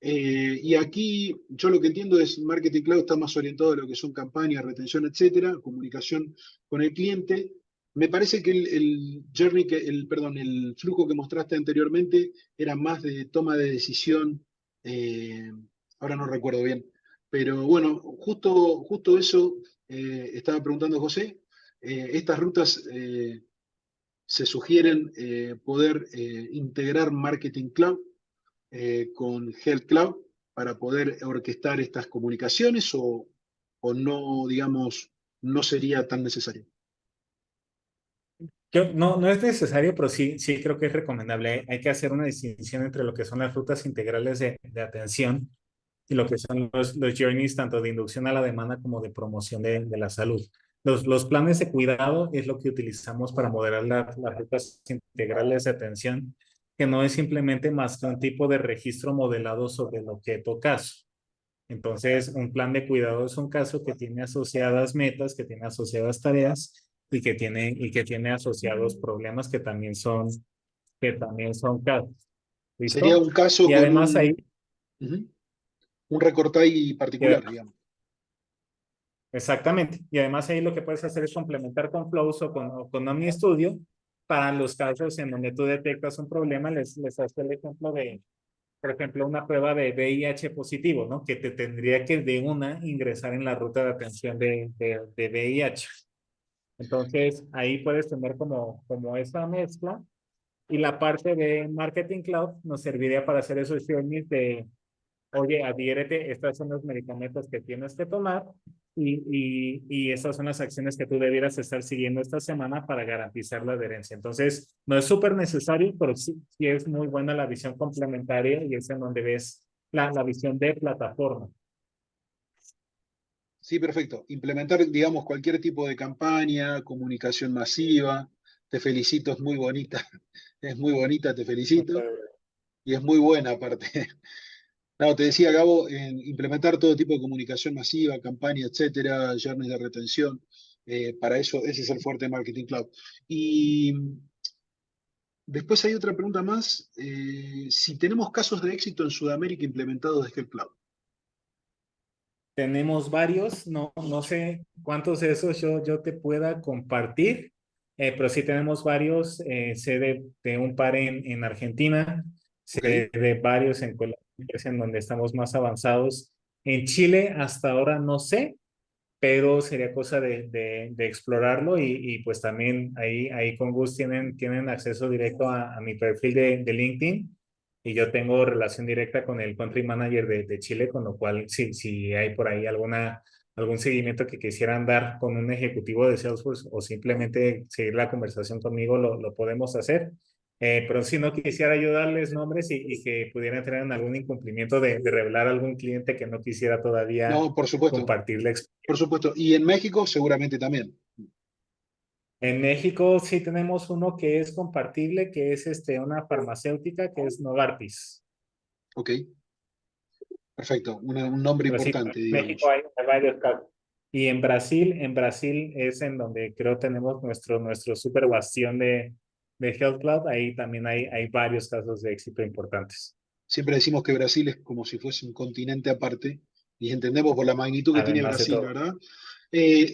Y aquí yo lo que entiendo es Marketing Cloud está más orientado a lo que son campañas, retención, etcétera, comunicación con el cliente. Me parece que el journey, perdón, el flujo que mostraste anteriormente era más de toma de decisión. eh, Ahora no recuerdo bien. Pero bueno, justo eso estaba preguntando José. Estas rutas se sugieren poder integrar Marketing Cloud con Health Cloud para poder orquestar estas comunicaciones o no, digamos, no sería tan necesario? No es necesario, pero sí creo que es recomendable. Hay que hacer una distinción entre lo que son las rutas integrales de atención y lo que son los journeys, tanto de inducción a la demanda como de promoción de la salud. Los planes de cuidado es lo que utilizamos para modelar las rutas integrales de atención, que no es simplemente más que un tipo de registro modelado sobre lo que tocas. Entonces, un plan de cuidado es un caso que tiene asociadas metas, que tiene asociadas tareas y que tiene asociados problemas que también son casos. Sería ¿Listo? un caso Y con además ahí, ujú, un recortay y particular, digamos. exactamente. Y además ahí lo que puedes hacer es complementar con Flows o con OmniStudio para los casos en donde tú detectas un problema, les haces el ejemplo de, por ejemplo, una prueba de VIH positivo, ¿no? Que te tendría que de una ingresar en la ruta de atención de VIH. Entonces, ahí puedes tener como esa mezcla. Y la parte de Marketing Cloud nos serviría para hacer esos journeys de, oye, adhiérete, estos son los medicamentos que tienes que tomar y estas son las acciones que tú debieras estar siguiendo esta semana para garantizar la adherencia. Entonces, no es súper necesario, pero sí es muy buena la visión complementaria y es en donde ves la visión de plataforma. Sí, perfecto. Implementar, digamos, cualquier tipo de campaña, comunicación masiva. Te felicito, es muy bonita. Es muy bonita, te felicito. Y es muy buena aparte. No, te decía, Gabo, en implementar todo tipo de comunicación masiva, campaña, etcétera, journeys de retención. Para eso, ese es el fuerte de Marketing Cloud. Y después hay otra pregunta más. Si tenemos casos de éxito en Sudamérica implementados de Help Cloud. Tenemos varios, no sé cuántos de esos yo te pueda compartir, pero sí tenemos varios. Sé de un par en Argentina, ¿Ok? sé de varios en Colombia, que es en donde estamos más avanzados. En Chile hasta ahora no sé, pero sería cosa de explorarlo y pues también ahí con Gus tienen acceso directo a mi perfil de LinkedIn y yo tengo relación directa con el country manager de Chile, con lo cual si hay por ahí algún seguimiento que quisieran dar con un ejecutivo de Salesforce o simplemente seguir la conversación conmigo, lo podemos hacer. Pero si no quisiera ayudarles nombres y que pudieran tener algún incumplimiento de revelar a algún cliente que no quisiera todavía No, por supuesto, compartir la experiencia. por supuesto. Y en México seguramente también. En México sí tenemos uno que es compartible, que es una farmacéutica que es Novartis. Ok, perfecto. Un nombre Pero sí, importante, en México digamos. hay varios casos. Y en Brasil es en donde creo tenemos nuestro super bastión de Health Cloud. Ahí también hay varios casos de éxito importantes. Siempre decimos que Brasil es como si fuese un continente aparte y entendemos por la magnitud que tiene Además de Brasil, todo. ¿verdad?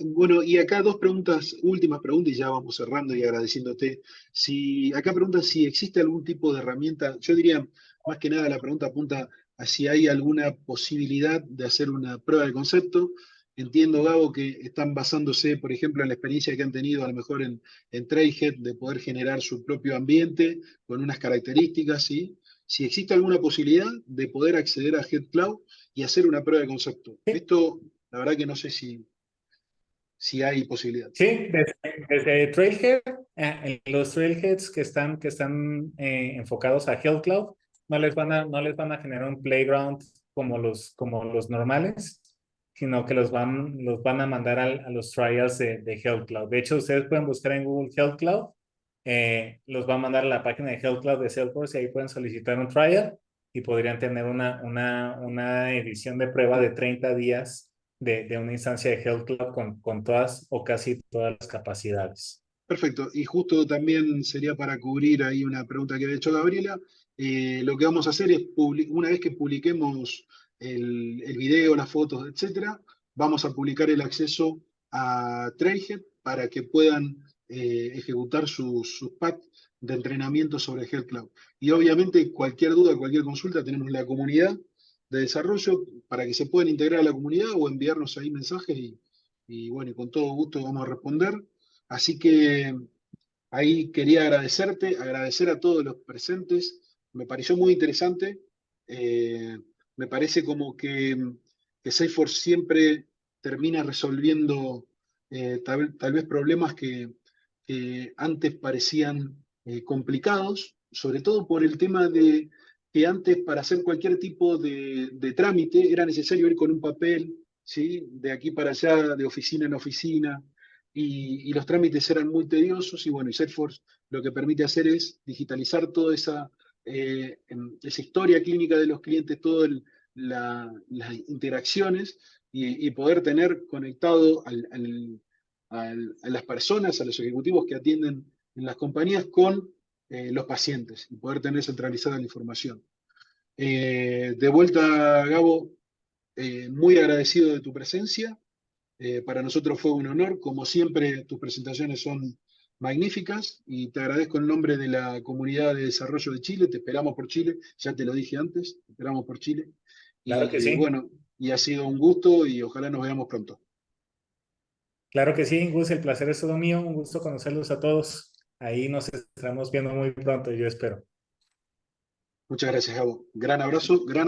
Bueno, y acá dos preguntas, últimas preguntas y ya vamos cerrando y agradeciéndote. Si acá preguntan si existe algún tipo de herramienta, yo diría más que nada la pregunta apunta a si hay alguna posibilidad de hacer una prueba de concepto. Entiendo, Gabo, que están basándose, por ejemplo, en la experiencia que han tenido a lo mejor en Trailhead de poder generar su propio ambiente con unas características, ¿sí? Si existe alguna posibilidad de poder acceder a HeadCloud y hacer una prueba de concepto. Sí, Esto, la verdad que no sé si hay posibilidad. sí, desde Trailhead, los Trailheads que están enfocados a Health Cloud, no les van a generar un playground como los normales, sino que los van a mandar a los trials de Health Cloud. De hecho, ustedes pueden buscar en Google Health Cloud, los va a mandar a la página de Health Cloud de Salesforce y ahí pueden solicitar un trial y podrían tener una edición de prueba de 30 días de una instancia de Health Cloud con todas o casi todas las capacidades. Perfecto. Y justo también sería para cubrir ahí una pregunta que había hecho Gabriela. Lo que vamos a hacer es, una vez que publiquemos el video, las fotos, etcétera, vamos a publicar el acceso a Trailhead para que puedan ejecutar sus packs de entrenamiento sobre Health Cloud. Y obviamente cualquier duda, cualquier consulta, tenemos la comunidad de desarrollo para que se puedan integrar a la comunidad o enviarnos ahí mensajes y bueno, y con todo gusto vamos a responder. Así que ahí quería agradecerte, agradecer a todos los presentes. Me pareció muy interesante. Me parece como que Salesforce siempre termina resolviendo tal vez problemas que antes parecían complicados, sobre todo por el tema de que antes para hacer cualquier tipo de trámite era necesario ir con un papel, ¿sí? De aquí para allá, de oficina en oficina, y los trámites eran muy tediosos, y bueno, y Salesforce lo que permite hacer es digitalizar toda esa historia clínica de los clientes, todas las interacciones y poder tener conectado a las personas, a los ejecutivos que atienden en las compañías con los pacientes y poder tener centralizada la información. De vuelta, Gabo, muy agradecido de tu presencia. Para nosotros fue un honor. Como siempre, tus presentaciones son magníficas y te agradezco en nombre de la Comunidad de Desarrollo de Chile. Te esperamos por Chile, ya te lo dije antes, te esperamos por Chile. Claro que Y sí. bueno, y ha sido un gusto y ojalá nos veamos pronto. Claro que sí, Gus, el placer es todo mío. Un gusto conocerlos a todos. Ahí nos estaremos viendo muy pronto, yo espero. Muchas gracias, Gabo. Gran abrazo, gran